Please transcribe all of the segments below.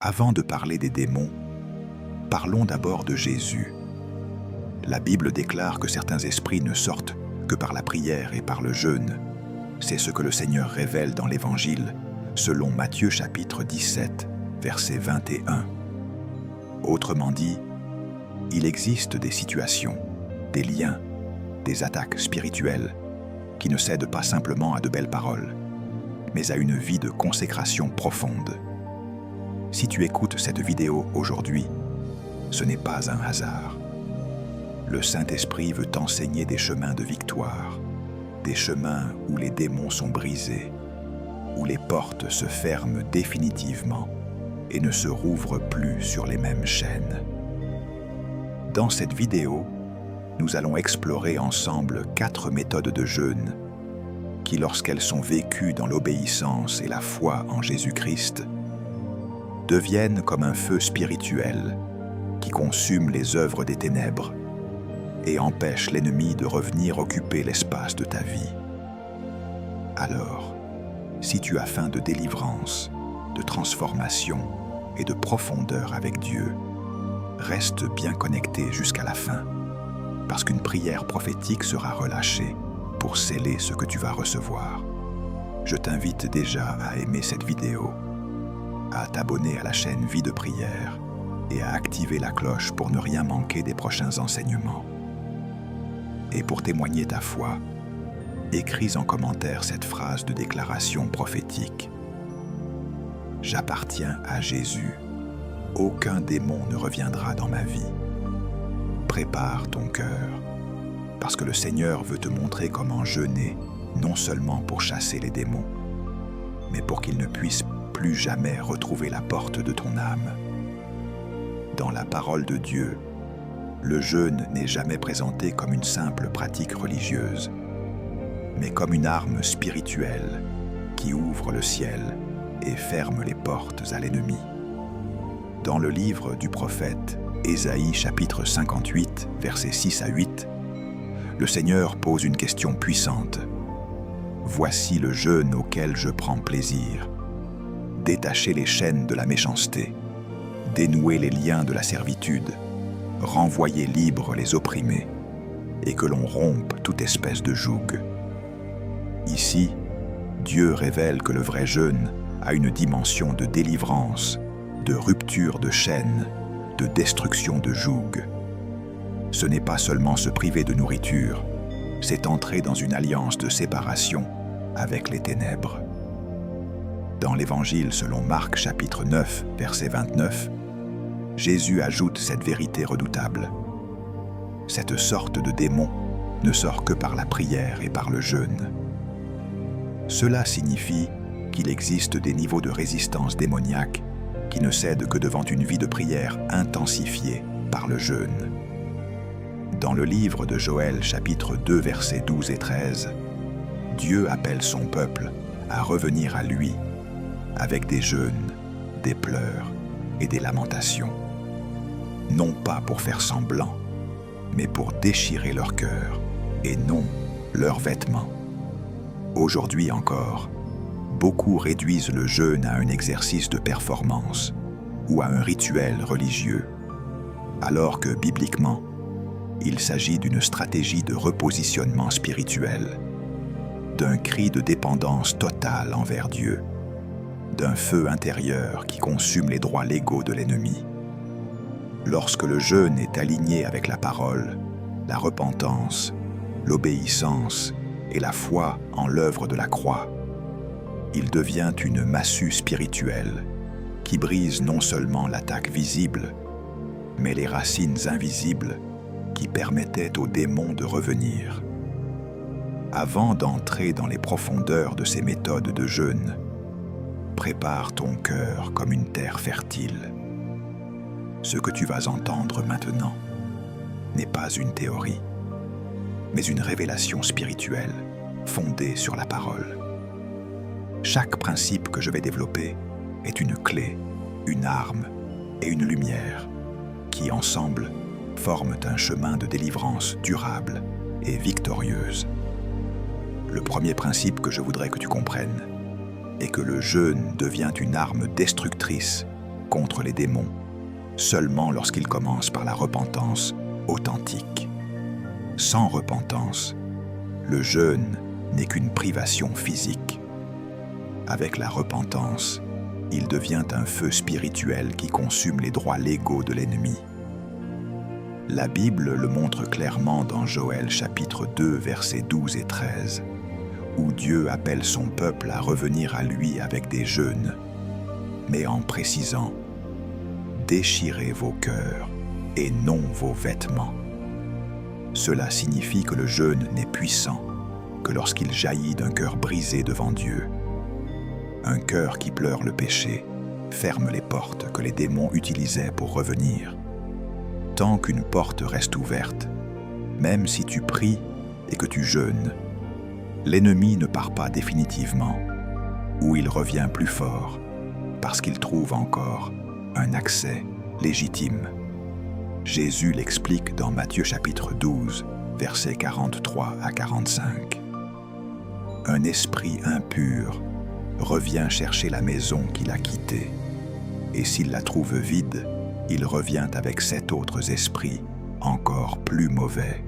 Avant de parler des démons, parlons d'abord de Jésus. La Bible déclare que certains esprits ne sortent que par la prière et par le jeûne. C'est ce que le Seigneur révèle dans l'Évangile, selon Matthieu chapitre 17, verset 21. Autrement dit, il existe des situations, des liens, des attaques spirituelles qui ne cèdent pas simplement à de belles paroles, mais à une vie de consécration profonde. Si tu écoutes cette vidéo aujourd'hui, ce n'est pas un hasard. Le Saint-Esprit veut t'enseigner des chemins de victoire, des chemins où les démons sont brisés, où les portes se ferment définitivement et ne se rouvrent plus sur les mêmes chaînes. Dans cette vidéo, nous allons explorer ensemble 4 méthodes de jeûne qui, lorsqu'elles sont vécues dans l'obéissance et la foi en Jésus-Christ, deviennent comme un feu spirituel qui consume les œuvres des ténèbres et empêche l'ennemi de revenir occuper l'espace de ta vie. Alors, si tu as faim de délivrance, de transformation et de profondeur avec Dieu, reste bien connecté jusqu'à la fin, parce qu'une prière prophétique sera relâchée pour sceller ce que tu vas recevoir. Je t'invite déjà à aimer cette vidéo, à t'abonner à la chaîne Vie de prière et à activer la cloche pour ne rien manquer des prochains enseignements. Et pour témoigner ta foi, écris en commentaire cette phrase de déclaration prophétique. J'appartiens à Jésus. Aucun démon ne reviendra dans ma vie. Prépare ton cœur, parce que le Seigneur veut te montrer comment jeûner, non seulement pour chasser les démons, mais pour qu'ils ne puissent plus jamais retrouver la porte de ton âme. Dans la parole de Dieu, le jeûne n'est jamais présenté comme une simple pratique religieuse, mais comme une arme spirituelle qui ouvre le ciel et ferme les portes à l'ennemi. Dans le livre du prophète Ésaïe chapitre 58, versets 6 à 8, le Seigneur pose une question puissante. Voici le jeûne auquel je prends plaisir. Détacher les chaînes de la méchanceté, dénouer les liens de la servitude, renvoyer libres les opprimés, et que l'on rompe toute espèce de joug. Ici, Dieu révèle que le vrai jeûne a une dimension de délivrance, de rupture de chaînes, de destruction de joug. Ce n'est pas seulement se priver de nourriture, c'est entrer dans une alliance de séparation avec les ténèbres. Dans l'Évangile selon Marc chapitre 9, verset 29, Jésus ajoute cette vérité redoutable. Cette sorte de démon ne sort que par la prière et par le jeûne. Cela signifie qu'il existe des niveaux de résistance démoniaque qui ne cèdent que devant une vie de prière intensifiée par le jeûne. Dans le livre de Joël chapitre 2, versets 12 et 13, Dieu appelle son peuple à revenir à lui avec des jeûnes, des pleurs et des lamentations. Non pas pour faire semblant, mais pour déchirer leur cœur et non leurs vêtements. Aujourd'hui encore, beaucoup réduisent le jeûne à un exercice de performance ou à un rituel religieux, alors que bibliquement, il s'agit d'une stratégie de repositionnement spirituel, d'un cri de dépendance totale envers Dieu, d'un feu intérieur qui consume les droits légaux de l'ennemi. Lorsque le jeûne est aligné avec la parole, la repentance, l'obéissance et la foi en l'œuvre de la croix, il devient une massue spirituelle qui brise non seulement l'attaque visible, mais les racines invisibles qui permettaient aux démons de revenir. Avant d'entrer dans les profondeurs de ces méthodes de jeûne, prépare ton cœur comme une terre fertile. Ce que tu vas entendre maintenant n'est pas une théorie, mais une révélation spirituelle fondée sur la parole. Chaque principe que je vais développer est une clé, une arme et une lumière qui, ensemble, forment un chemin de délivrance durable et victorieuse. Le premier principe que je voudrais que tu comprennes est que le jeûne devient une arme destructrice contre les démons, seulement lorsqu'il commence par la repentance authentique. Sans repentance, le jeûne n'est qu'une privation physique. Avec la repentance, il devient un feu spirituel qui consume les droits légaux de l'ennemi. La Bible le montre clairement dans Joël chapitre 2, versets 12 et 13, où Dieu appelle son peuple à revenir à lui avec des jeûnes, mais en précisant « Déchirez vos cœurs et non vos vêtements ». Cela signifie que le jeûne n'est puissant que lorsqu'il jaillit d'un cœur brisé devant Dieu. Un cœur qui pleure le péché ferme les portes que les démons utilisaient pour revenir. Tant qu'une porte reste ouverte, même si tu pries et que tu jeûnes, l'ennemi ne part pas définitivement, ou il revient plus fort, parce qu'il trouve encore un accès légitime. Jésus l'explique dans Matthieu chapitre 12, versets 43 à 45. Un esprit impur revient chercher la maison qu'il a quittée, et s'il la trouve vide, il revient avec 7 autres esprits, encore plus mauvais.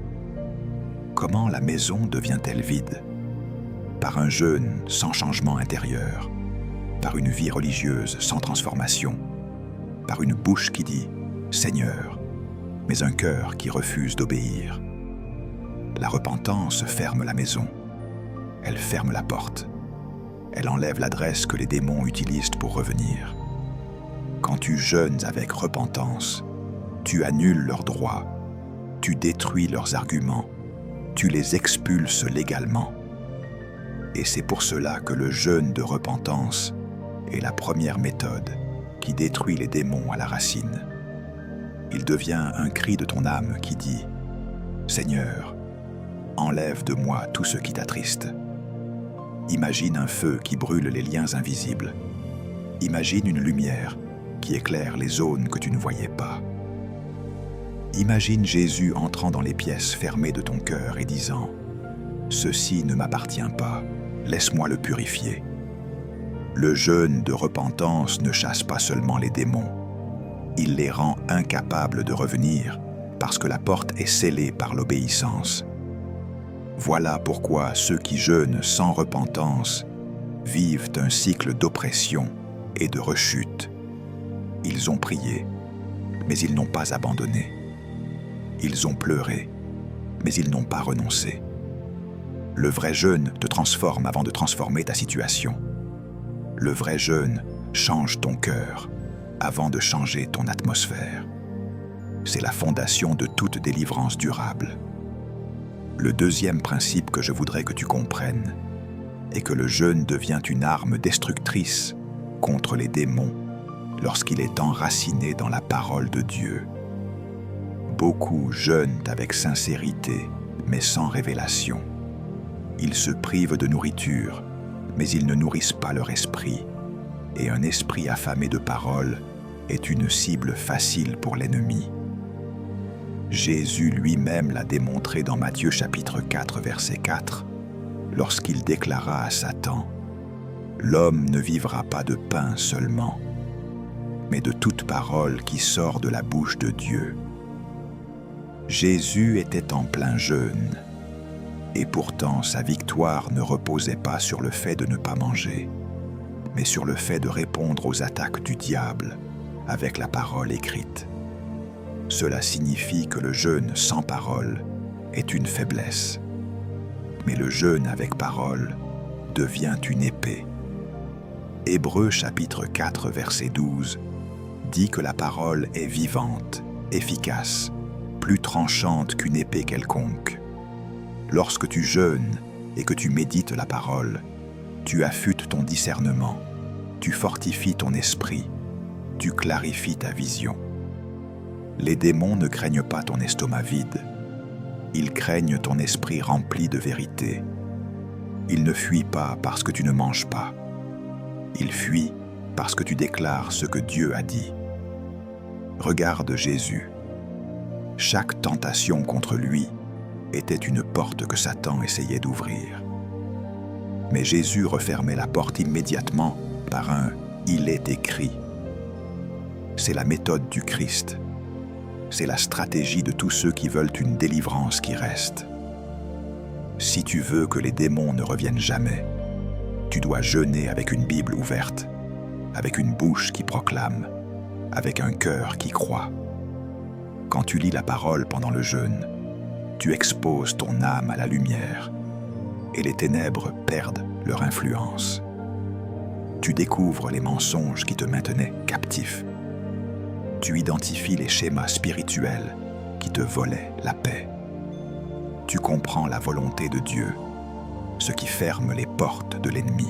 Comment la maison devient-elle vide? Par un jeûne sans changement intérieur, par une vie religieuse sans transformation, par une bouche qui dit « Seigneur », mais un cœur qui refuse d'obéir. La repentance ferme la maison, elle ferme la porte, elle enlève l'adresse que les démons utilisent pour revenir. Quand tu jeûnes avec repentance, tu annules leurs droits, tu détruis leurs arguments, tu les expulses légalement. Et c'est pour cela que le jeûne de repentance est la première méthode qui détruit les démons à la racine. Il devient un cri de ton âme qui dit « Seigneur, enlève de moi tout ce qui t'attriste. » Imagine un feu qui brûle les liens invisibles. Imagine une lumière qui éclaire les zones que tu ne voyais pas. Imagine Jésus entrant dans les pièces fermées de ton cœur et disant « Ceci ne m'appartient pas, laisse-moi le purifier. » Le jeûne de repentance ne chasse pas seulement les démons, il les rend incapables de revenir parce que la porte est scellée par l'obéissance. Voilà pourquoi ceux qui jeûnent sans repentance vivent un cycle d'oppression et de rechute. Ils ont prié, mais ils n'ont pas abandonné. Ils ont pleuré, mais ils n'ont pas renoncé. Le vrai jeûne te transforme avant de transformer ta situation. Le vrai jeûne change ton cœur avant de changer ton atmosphère. C'est la fondation de toute délivrance durable. Le deuxième principe que je voudrais que tu comprennes est que le jeûne devient une arme destructrice contre les démons lorsqu'il est enraciné dans la parole de Dieu. Beaucoup jeûnent avec sincérité, mais sans révélation. Ils se privent de nourriture, mais ils ne nourrissent pas leur esprit. Et un esprit affamé de parole est une cible facile pour l'ennemi. Jésus lui-même l'a démontré dans Matthieu chapitre 4, verset 4, lorsqu'il déclara à Satan « L'homme ne vivra pas de pain seulement, mais de toute parole qui sort de la bouche de Dieu. » Jésus était en plein jeûne, et pourtant sa victoire ne reposait pas sur le fait de ne pas manger, mais sur le fait de répondre aux attaques du diable avec la parole écrite. Cela signifie que le jeûne sans parole est une faiblesse, mais le jeûne avec parole devient une épée. Hébreux chapitre 4, verset 12 dit que la parole est vivante, efficace, plus tranchante qu'une épée quelconque. Lorsque tu jeûnes et que tu médites la parole, tu affûtes ton discernement, tu fortifies ton esprit, tu clarifies ta vision. Les démons ne craignent pas ton estomac vide, ils craignent ton esprit rempli de vérité. Ils ne fuient pas parce que tu ne manges pas, ils fuient parce que tu déclares ce que Dieu a dit. Regarde Jésus. Chaque tentation contre lui était une porte que Satan essayait d'ouvrir. Mais Jésus refermait la porte immédiatement par un « il est écrit ». C'est la méthode du Christ. C'est la stratégie de tous ceux qui veulent une délivrance qui reste. Si tu veux que les démons ne reviennent jamais, tu dois jeûner avec une Bible ouverte, avec une bouche qui proclame, avec un cœur qui croit. Quand tu lis la parole pendant le jeûne, tu exposes ton âme à la lumière et les ténèbres perdent leur influence. Tu découvres les mensonges qui te maintenaient captif. Tu identifies les schémas spirituels qui te volaient la paix. Tu comprends la volonté de Dieu, ce qui ferme les portes de l'ennemi.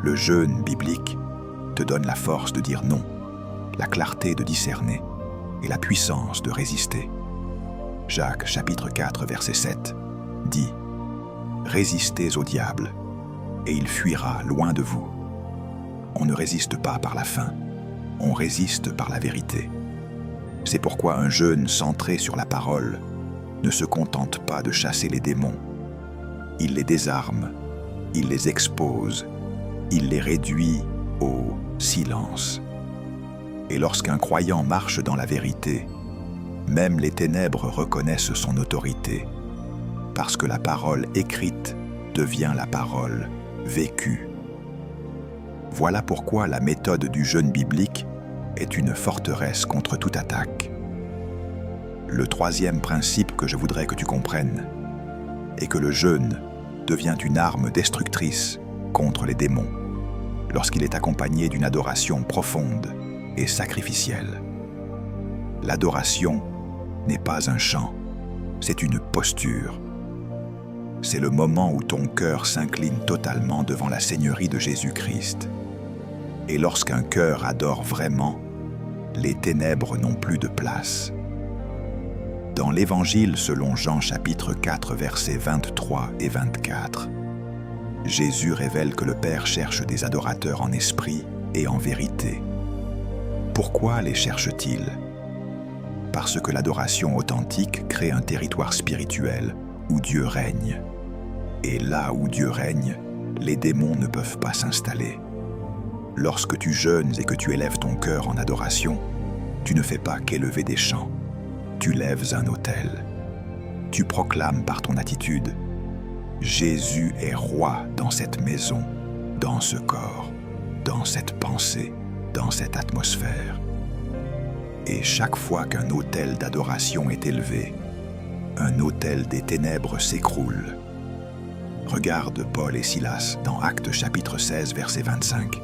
Le jeûne biblique te donne la force de dire non, la clarté de discerner et la puissance de résister. Jacques chapitre 4 verset 7 dit « Résistez au diable, et il fuira loin de vous. On ne résiste pas par la faim, on résiste par la vérité. C'est pourquoi un jeûne centré sur la parole ne se contente pas de chasser les démons. Il les désarme, il les expose, il les réduit au silence. Et lorsqu'un croyant marche dans la vérité, même les ténèbres reconnaissent son autorité, parce que la parole écrite devient la parole vécue. Voilà pourquoi la méthode du jeûne biblique est une forteresse contre toute attaque. Le troisième principe que je voudrais que tu comprennes est que le jeûne devient une arme destructrice contre les démons lorsqu'il est accompagné d'une adoration profonde et sacrificielle. L'adoration n'est pas un chant, c'est une posture. C'est le moment où ton cœur s'incline totalement devant la Seigneurie de Jésus-Christ. Et lorsqu'un cœur adore vraiment, les ténèbres n'ont plus de place. Dans l'Évangile selon Jean chapitre 4 versets 23 et 24, Jésus révèle que le Père cherche des adorateurs en esprit et en vérité. Pourquoi les cherche-t-il ? Parce que l'adoration authentique crée un territoire spirituel où Dieu règne. Et là où Dieu règne, les démons ne peuvent pas s'installer. Lorsque tu jeûnes et que tu élèves ton cœur en adoration, tu ne fais pas qu'élever des chants. Tu lèves un autel. Tu proclames par ton attitude « Jésus est roi dans cette maison, dans ce corps, dans cette pensée, dans cette atmosphère. » Et chaque fois qu'un autel d'adoration est élevé, un autel des ténèbres s'écroule. Regarde Paul et Silas dans Actes chapitre 16 verset 25.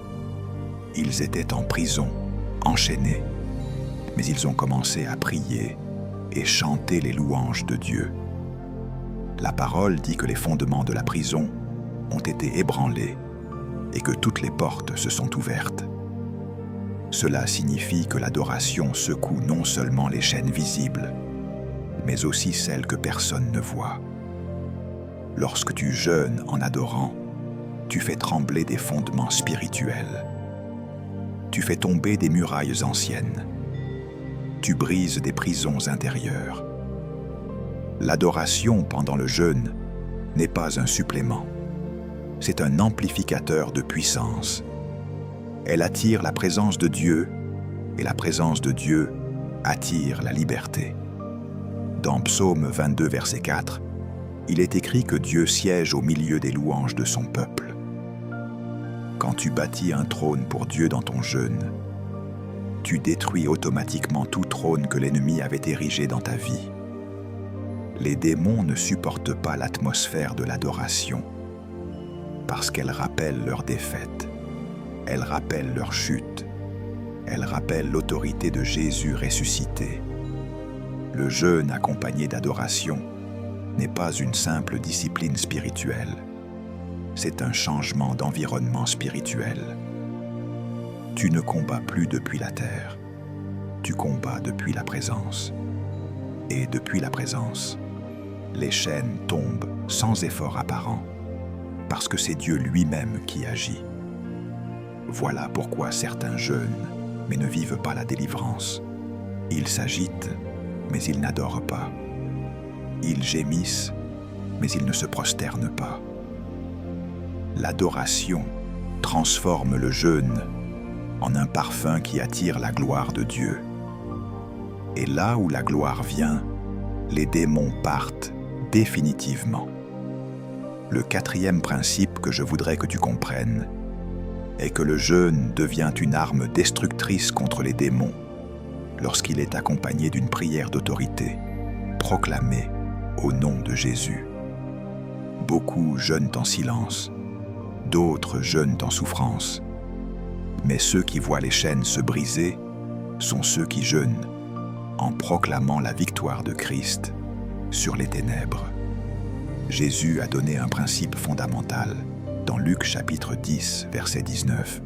Ils étaient en prison, enchaînés, mais ils ont commencé à prier et chanter les louanges de Dieu. La parole dit que les fondements de la prison ont été ébranlés et que toutes les portes se sont ouvertes. Cela signifie que l'adoration secoue non seulement les chaînes visibles, mais aussi celles que personne ne voit. Lorsque tu jeûnes en adorant, tu fais trembler des fondements spirituels. Tu fais tomber des murailles anciennes. Tu brises des prisons intérieures. L'adoration pendant le jeûne n'est pas un supplément. C'est un amplificateur de puissance. Elle attire la présence de Dieu et la présence de Dieu attire la liberté. Dans Psaume 22, verset 4, il est écrit que Dieu siège au milieu des louanges de son peuple. Quand tu bâtis un trône pour Dieu dans ton jeûne, tu détruis automatiquement tout trône que l'ennemi avait érigé dans ta vie. Les démons ne supportent pas l'atmosphère de l'adoration parce qu'elle rappelle leur défaite, elle rappelle leur chute, elle rappelle l'autorité de Jésus ressuscité. Le jeûne accompagné d'adoration n'est pas une simple discipline spirituelle, c'est un changement d'environnement spirituel. Tu ne combats plus depuis la terre, tu combats depuis la présence. Et depuis la présence, les chaînes tombent sans effort apparent, parce que c'est Dieu lui-même qui agit. Voilà pourquoi certains jeûnent, mais ne vivent pas la délivrance. Ils s'agitent, mais ils n'adorent pas. Ils gémissent, mais ils ne se prosternent pas. L'adoration transforme le jeûne en un parfum qui attire la gloire de Dieu. Et là où la gloire vient, les démons partent définitivement. Le quatrième principe que je voudrais que tu comprennes est que le jeûne devient une arme destructrice contre les démons lorsqu'il est accompagné d'une prière d'autorité, proclamée au nom de Jésus. Beaucoup jeûnent en silence, d'autres jeûnent en souffrance, mais ceux qui voient les chaînes se briser sont ceux qui jeûnent en proclamant la victoire de Christ sur les ténèbres. Jésus a donné un principe fondamental dans Luc chapitre 10, verset 19.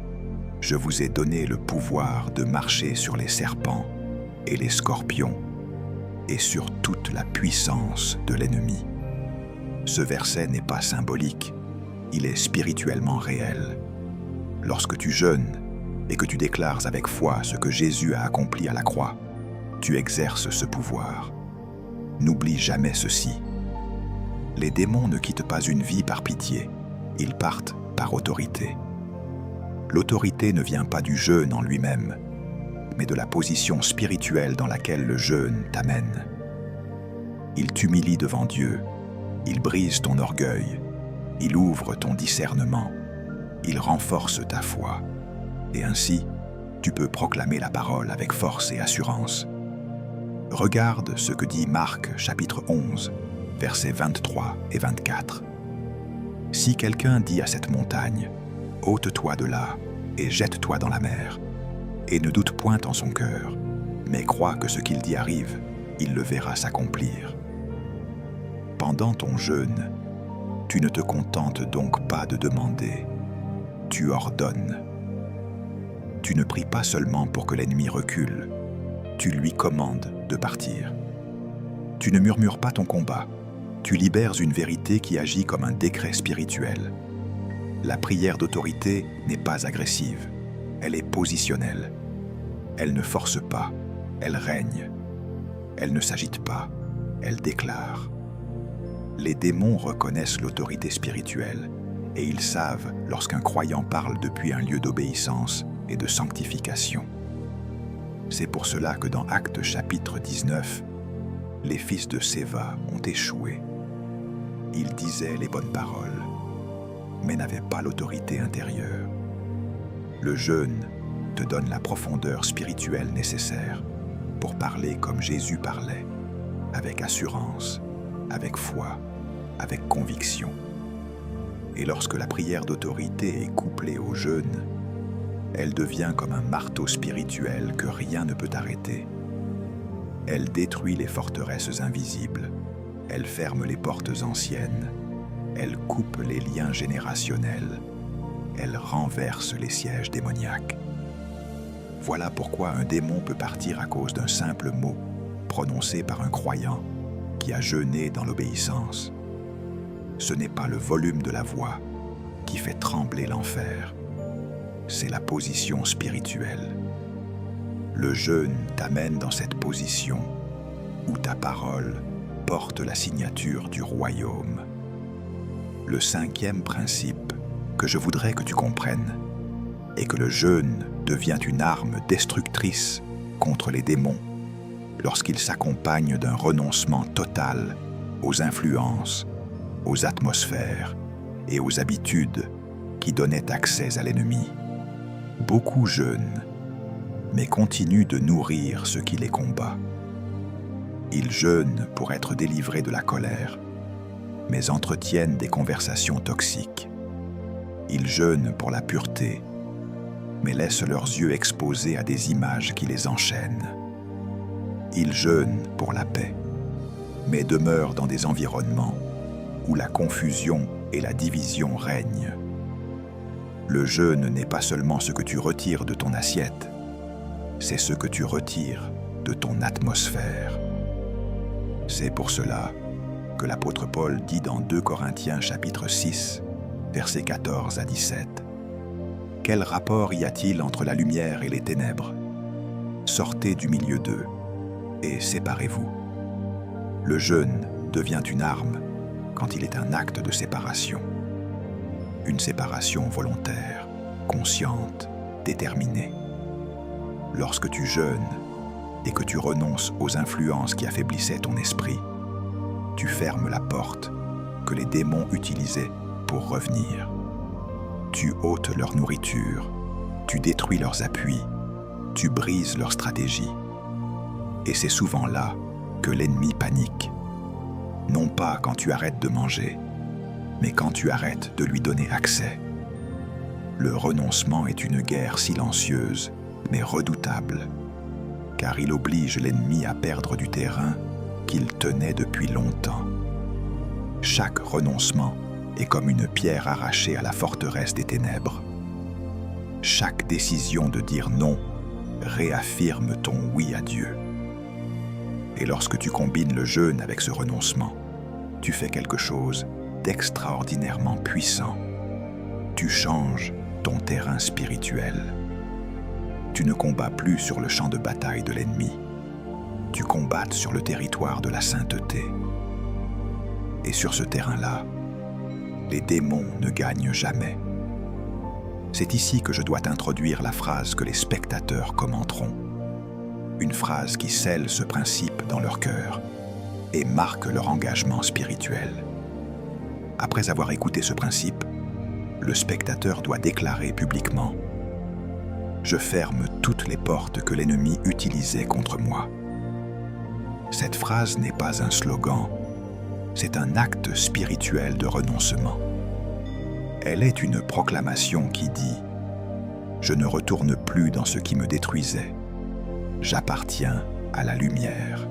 « Je vous ai donné le pouvoir de marcher sur les serpents et les scorpions et sur toute la puissance de l'ennemi. » Ce verset n'est pas symbolique, il est spirituellement réel. Lorsque tu jeûnes et que tu déclares avec foi ce que Jésus a accompli à la croix, tu exerces ce pouvoir. N'oublie jamais ceci. Les démons ne quittent pas une vie par pitié, ils partent par autorité. L'autorité ne vient pas du jeûne en lui-même, mais de la position spirituelle dans laquelle le jeûne t'amène. Il t'humilie devant Dieu, il brise ton orgueil, il ouvre ton discernement, il renforce ta foi, et ainsi, tu peux proclamer la parole avec force et assurance. Regarde ce que dit Marc chapitre 11, versets 23 et 24. « Si quelqu'un dit à cette montagne, « Ôte-toi de là et jette-toi dans la mer », et ne doute point en son cœur, mais croit que ce qu'il dit arrive, il le verra s'accomplir. Pendant ton jeûne, tu ne te contentes donc pas de demander, tu ordonnes. Tu ne pries pas seulement pour que l'ennemi recule, tu lui commandes de partir. Tu ne murmures pas ton combat, tu libères une vérité qui agit comme un décret spirituel. La prière d'autorité n'est pas agressive, elle est positionnelle. Elle ne force pas, elle règne. Elle ne s'agite pas, elle déclare. Les démons reconnaissent l'autorité spirituelle et ils savent lorsqu'un croyant parle depuis un lieu d'obéissance et de sanctification. C'est pour cela que dans Actes chapitre 19, les fils de Séva ont échoué. Ils disaient les bonnes paroles, mais n'avaient pas l'autorité intérieure. Le jeûne te donne la profondeur spirituelle nécessaire pour parler comme Jésus parlait, avec assurance, avec foi, avec conviction. Et lorsque la prière d'autorité est couplée au jeûne, elle devient comme un marteau spirituel que rien ne peut arrêter. Elle détruit les forteresses invisibles, elle ferme les portes anciennes, elle coupe les liens générationnels, elle renverse les sièges démoniaques. Voilà pourquoi un démon peut partir à cause d'un simple mot prononcé par un croyant qui a jeûné dans l'obéissance. Ce n'est pas le volume de la voix qui fait trembler l'enfer, c'est la position spirituelle. Le jeûne t'amène dans cette position où ta parole porte la signature du royaume. Le cinquième principe que je voudrais que tu comprennes est que le jeûne devient une arme destructrice contre les démons lorsqu'il s'accompagne d'un renoncement total aux influences, aux atmosphères et aux habitudes qui donnaient accès à l'ennemi. Beaucoup jeûnent, mais continuent de nourrir ce qui les combat. Ils jeûnent pour être délivrés de la colère, mais entretiennent des conversations toxiques. Ils jeûnent pour la pureté, mais laissent leurs yeux exposés à des images qui les enchaînent. Ils jeûnent pour la paix, mais demeurent dans des environnements où la confusion et la division règnent. Le jeûne n'est pas seulement ce que tu retires de ton assiette, c'est ce que tu retires de ton atmosphère. C'est pour cela que l'apôtre Paul dit dans 2 Corinthiens chapitre 6, versets 14 à 17, « Quel rapport y a-t-il entre la lumière et les ténèbres? Sortez du milieu d'eux et séparez-vous. » Le jeûne devient une arme quand il est un acte de séparation. Une séparation volontaire, consciente déterminé. Lorsque tu jeûnes et que tu renonces aux influences qui affaiblissaient ton esprit, tu fermes la porte que les démons utilisaient pour revenir. Tu ôtes leur nourriture, tu détruis leurs appuis, tu brises leurs stratégies. Et c'est souvent là que l'ennemi panique. Non pas quand tu arrêtes de manger, mais quand tu arrêtes de lui donner accès. Le renoncement est une guerre silencieuse, mais redoutable, car il oblige l'ennemi à perdre du terrain qu'il tenait depuis longtemps. Chaque renoncement est comme une pierre arrachée à la forteresse des ténèbres. Chaque décision de dire non réaffirme ton oui à Dieu. Et lorsque tu combines le jeûne avec ce renoncement, tu fais quelque chose d'extraordinairement puissant. Tu changes ton terrain spirituel. Tu ne combats plus sur le champ de bataille de l'ennemi. Tu combats sur le territoire de la sainteté. Et sur ce terrain-là, les démons ne gagnent jamais. C'est ici que je dois introduire la phrase que les spectateurs commenteront. Une phrase qui scelle ce principe dans leur cœur et marque leur engagement spirituel. Après avoir écouté ce principe, le spectateur doit déclarer publiquement « Je ferme toutes les portes que l'ennemi utilisait contre moi ». Cette phrase n'est pas un slogan, c'est un acte spirituel de renoncement. Elle est une proclamation qui dit « Je ne retourne plus dans ce qui me détruisait. J'appartiens à la lumière ».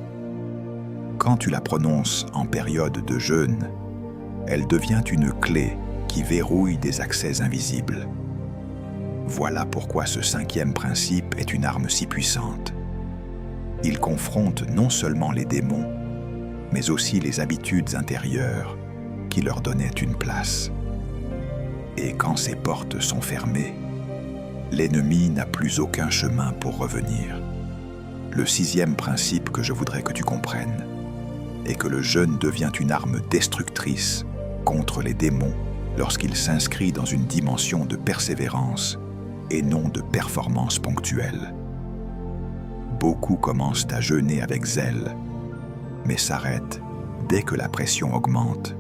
Quand tu la prononces en période de jeûne, elle devient une clé qui verrouille des accès invisibles. Voilà pourquoi ce 5e principe est une arme si puissante. Il confronte non seulement les démons, mais aussi les habitudes intérieures qui leur donnaient une place. Et quand ces portes sont fermées, l'ennemi n'a plus aucun chemin pour revenir. Le 6e principe que je voudrais que tu comprennes est que le jeûne devient une arme destructrice contre les démons lorsqu'il s'inscrit dans une dimension de persévérance et non de performance ponctuelle. Beaucoup commencent à jeûner avec zèle, mais s'arrêtent dès que la pression augmente,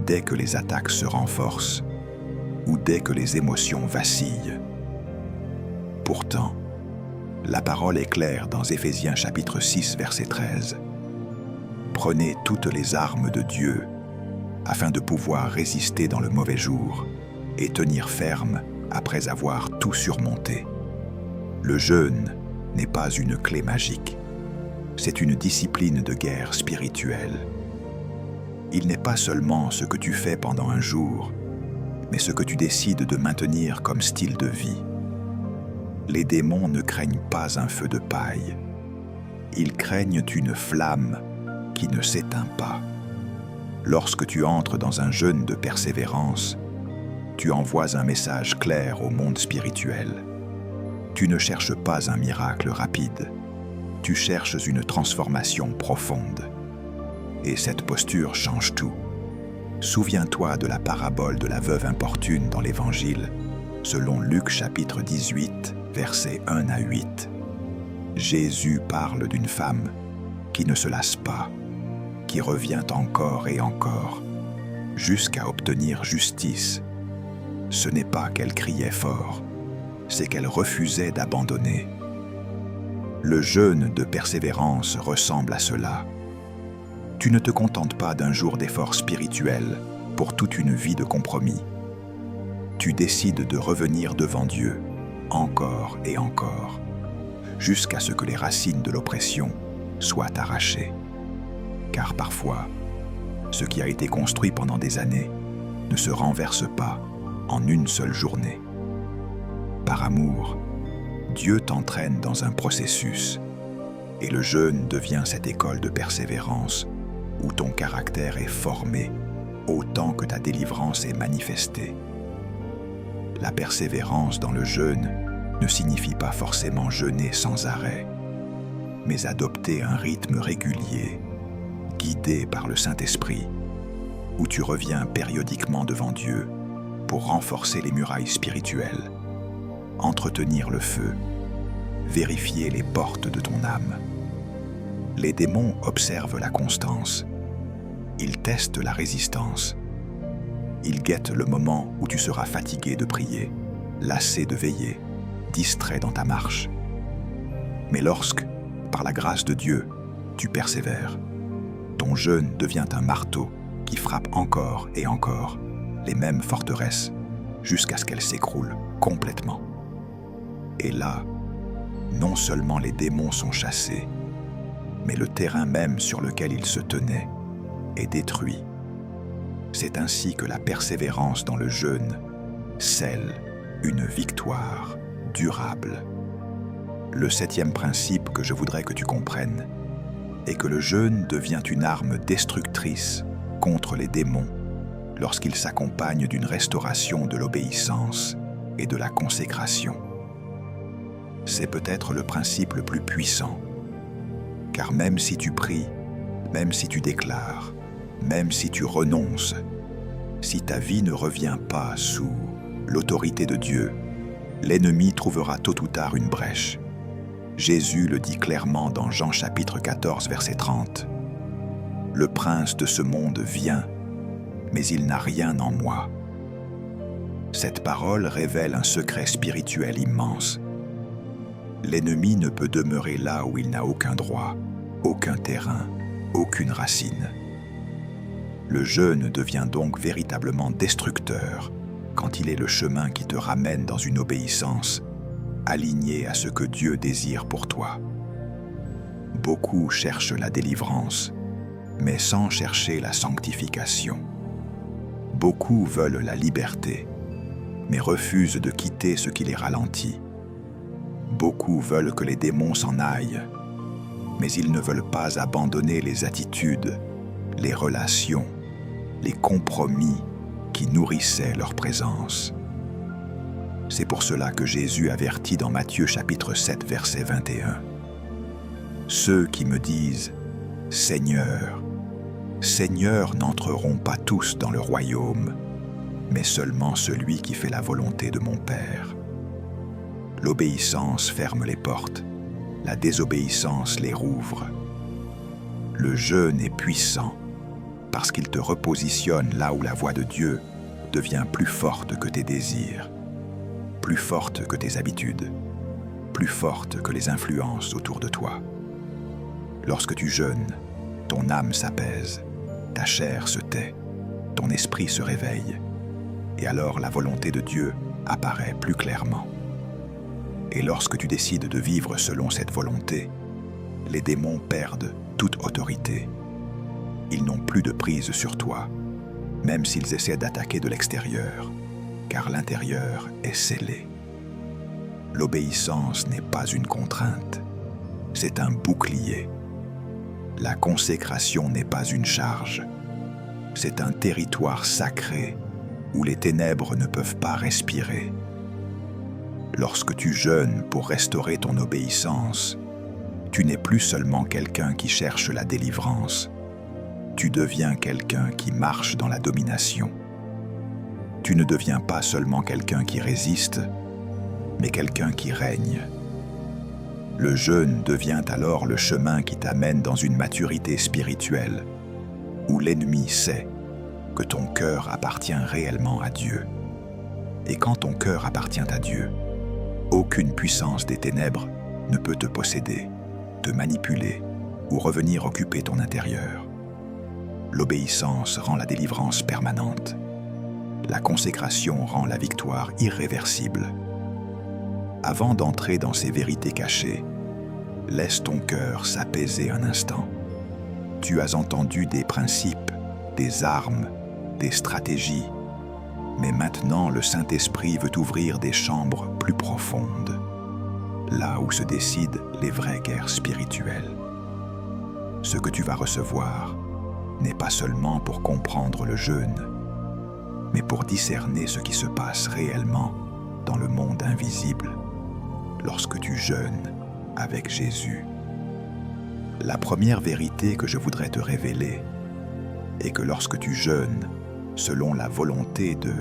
dès que les attaques se renforcent ou dès que les émotions vacillent. Pourtant, la parole est claire dans Éphésiens chapitre 6, verset 13. Prenez toutes les armes de Dieu afin de pouvoir résister dans le mauvais jour et tenir ferme après avoir tout surmonté. Le jeûne n'est pas une clé magique, c'est une discipline de guerre spirituelle. Il n'est pas seulement ce que tu fais pendant un jour, mais ce que tu décides de maintenir comme style de vie. Les démons ne craignent pas un feu de paille, ils craignent une flamme qui ne s'éteint pas. Lorsque tu entres dans un jeûne de persévérance, tu envoies un message clair au monde spirituel. Tu ne cherches pas un miracle rapide, tu cherches une transformation profonde. Et cette posture change tout. Souviens-toi de la parabole de la veuve importune dans l'Évangile, selon Luc chapitre 18, versets 1 à 8. Jésus parle d'une femme qui ne se lasse pas, qui revient encore et encore, jusqu'à obtenir justice. Ce n'est pas qu'elle criait fort, c'est qu'elle refusait d'abandonner. Le jeûne de persévérance ressemble à cela. Tu ne te contentes pas d'un jour d'effort spirituel pour toute une vie de compromis. Tu décides de revenir devant Dieu, encore et encore, jusqu'à ce que les racines de l'oppression soient arrachées. Car parfois, ce qui a été construit pendant des années ne se renverse pas en une seule journée. Par amour, Dieu t'entraîne dans un processus, et le jeûne devient cette école de persévérance où ton caractère est formé autant que ta délivrance est manifestée. La persévérance dans le jeûne ne signifie pas forcément jeûner sans arrêt, mais adopter un rythme régulier, guidé par le Saint-Esprit, où tu reviens périodiquement devant Dieu pour renforcer les murailles spirituelles. entretenir le feu, vérifier les portes de ton âme. Les démons observent la constance. Ils testent la résistance. Ils guettent le moment où tu seras fatigué de prier, lassé de veiller, distrait dans ta marche. Mais lorsque, par la grâce de Dieu, tu persévères, ton jeûne devient un marteau qui frappe encore et encore les mêmes forteresses jusqu'à ce qu'elles s'écroulent complètement. Et là, non seulement les démons sont chassés, mais le terrain même sur lequel ils se tenaient est détruit. C'est ainsi que la persévérance dans le jeûne scelle une victoire durable. Le 7e principe que je voudrais que tu comprennes est que le jeûne devient une arme destructrice contre les démons lorsqu'il s'accompagne d'une restauration de l'obéissance et de la consécration. C'est peut-être le principe le plus puissant, car même si tu pries, même si tu déclares, même si tu renonces, si ta vie ne revient pas sous l'autorité de Dieu, l'ennemi trouvera tôt ou tard une brèche. Jésus le dit clairement dans Jean chapitre 14, verset 30. « Le prince de ce monde vient, mais il n'a rien en moi. » Cette parole révèle un secret spirituel immense. L'ennemi ne peut demeurer là où il n'a aucun droit, aucun terrain, aucune racine. Le jeûne devient donc véritablement destructeur quand il est le chemin qui te ramène dans une obéissance alignée à ce que Dieu désire pour toi. Beaucoup cherchent la délivrance, mais sans chercher la sanctification. Beaucoup veulent la liberté, mais refusent de quitter ce qui les ralentit. Beaucoup veulent que les démons s'en aillent, mais ils ne veulent pas abandonner les attitudes, les relations, les compromis qui nourrissaient leur présence. C'est pour cela que Jésus avertit dans Matthieu chapitre 7, verset 21. « Ceux qui me disent « Seigneur, Seigneur » n'entreront pas tous dans le royaume, mais seulement celui qui fait la volonté de mon Père. » L'obéissance ferme les portes, la désobéissance les rouvre. Le jeûne est puissant parce qu'il te repositionne là où la voix de Dieu devient plus forte que tes désirs, plus forte que tes habitudes, plus forte que les influences autour de toi. Lorsque tu jeûnes, ton âme s'apaise, ta chair se tait, ton esprit se réveille, et alors la volonté de Dieu apparaît plus clairement. Et lorsque tu décides de vivre selon cette volonté, les démons perdent toute autorité. Ils n'ont plus de prise sur toi, même s'ils essaient d'attaquer de l'extérieur, car l'intérieur est scellé. L'obéissance n'est pas une contrainte, c'est un bouclier. La consécration n'est pas une charge, c'est un territoire sacré où les ténèbres ne peuvent pas respirer. Lorsque tu jeûnes pour restaurer ton obéissance, tu n'es plus seulement quelqu'un qui cherche la délivrance, tu deviens quelqu'un qui marche dans la domination. Tu ne deviens pas seulement quelqu'un qui résiste, mais quelqu'un qui règne. Le jeûne devient alors le chemin qui t'amène dans une maturité spirituelle, où l'ennemi sait que ton cœur appartient réellement à Dieu. Et quand ton cœur appartient à Dieu, aucune puissance des ténèbres ne peut te posséder, te manipuler ou revenir occuper ton intérieur. L'obéissance rend la délivrance permanente. La consécration rend la victoire irréversible. Avant d'entrer dans ces vérités cachées, laisse ton cœur s'apaiser un instant. Tu as entendu des principes, des armes, des stratégies, mais maintenant le Saint-Esprit veut ouvrir des chambres plus profondes, là où se décident les vraies guerres spirituelles. Ce que tu vas recevoir n'est pas seulement pour comprendre le jeûne, mais pour discerner ce qui se passe réellement dans le monde invisible lorsque tu jeûnes avec Jésus. La première vérité que je voudrais te révéler est que lorsque tu jeûnes selon la volonté de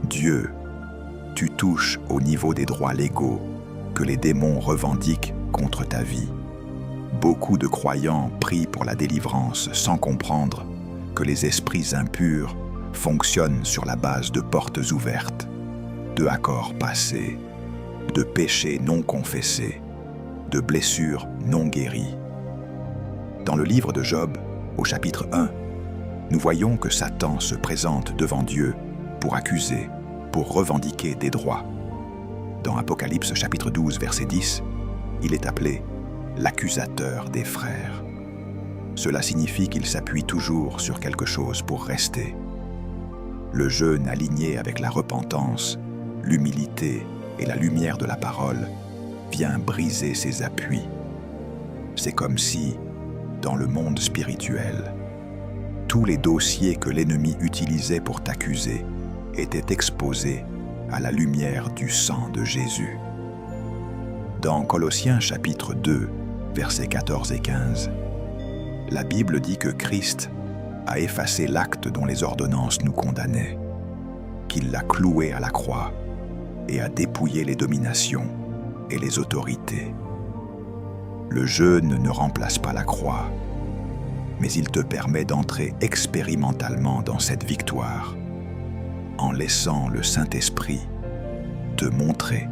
Dieu, tu touche au niveau des droits légaux que les démons revendiquent contre ta vie. Beaucoup de croyants prient pour la délivrance sans comprendre que les esprits impurs fonctionnent sur la base de portes ouvertes, de accords passés, de péchés non confessés, de blessures non guéries. Dans le livre de Job, au chapitre 1, nous voyons que Satan se présente devant Dieu pour accuser, pour revendiquer des droits. Dans Apocalypse chapitre 12, verset 10, il est appelé l'accusateur des frères. Cela signifie qu'il s'appuie toujours sur quelque chose pour rester. Le jeûne aligné avec la repentance, l'humilité et la lumière de la parole vient briser ses appuis. C'est comme si, dans le monde spirituel, tous les dossiers que l'ennemi utilisait pour t'accuser étaient exposés à la lumière du sang de Jésus. Dans Colossiens chapitre 2, versets 14 et 15, la Bible dit que Christ a effacé l'acte dont les ordonnances nous condamnaient, qu'il l'a cloué à la croix et a dépouillé les dominations et les autorités. Le jeûne ne remplace pas la croix, mais il te permet d'entrer expérimentalement dans cette victoire, en laissant le Saint-Esprit te montrer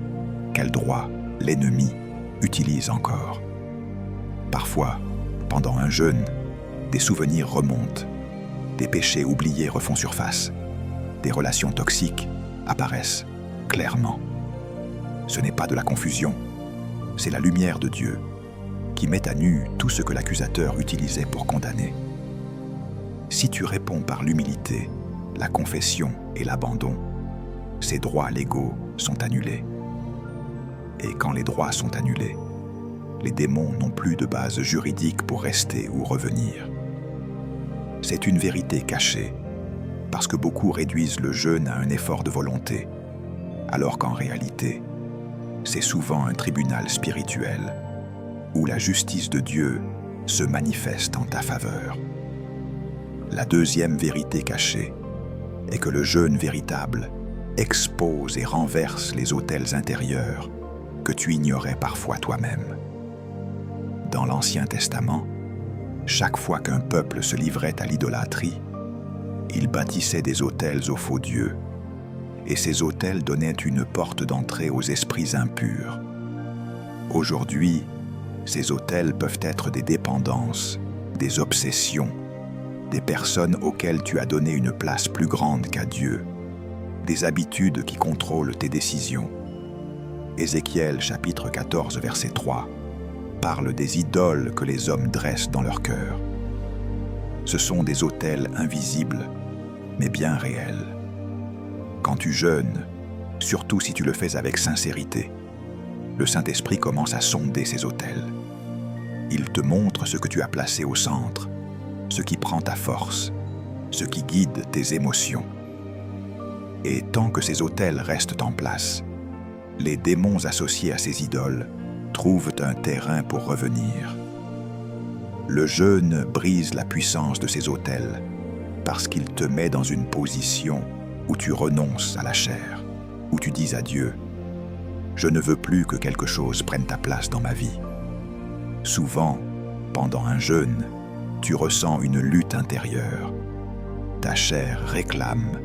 quel droit l'ennemi utilise encore. Parfois, pendant un jeûne, des souvenirs remontent, des péchés oubliés refont surface, des relations toxiques apparaissent clairement. Ce n'est pas de la confusion, c'est la lumière de Dieu qui met à nu tout ce que l'accusateur utilisait pour condamner. Si tu réponds par l'humilité, la confession et l'abandon, ces droits légaux sont annulés. Et quand les droits sont annulés, les démons n'ont plus de base juridique pour rester ou revenir. C'est une vérité cachée, parce que beaucoup réduisent le jeûne à un effort de volonté, alors qu'en réalité, c'est souvent un tribunal spirituel où la justice de Dieu se manifeste en ta faveur. La deuxième vérité cachée est que le jeûne véritable expose et renverse les autels intérieurs que tu ignorais parfois toi-même. Dans l'Ancien Testament, chaque fois qu'un peuple se livrait à l'idolâtrie, il bâtissait des autels aux faux dieux, et ces autels donnaient une porte d'entrée aux esprits impurs. Aujourd'hui, ces autels peuvent être des dépendances, des obsessions, des personnes auxquelles tu as donné une place plus grande qu'à Dieu, des habitudes qui contrôlent tes décisions. Ézéchiel chapitre 14 verset 3 parle des idoles que les hommes dressent dans leur cœur. Ce sont des autels invisibles, mais bien réels. Quand tu jeûnes, surtout si tu le fais avec sincérité, le Saint-Esprit commence à sonder ces autels. Il te montre ce que tu as placé au centre, ce qui prend ta force, ce qui guide tes émotions. Et tant que ces autels restent en place, les démons associés à ces idoles trouvent un terrain pour revenir. Le jeûne brise la puissance de ces autels parce qu'il te met dans une position où tu renonces à la chair, où tu dis à Dieu « Je ne veux plus que quelque chose prenne ta place dans ma vie ». Souvent, pendant un jeûne, tu ressens une lutte intérieure. Ta chair réclame,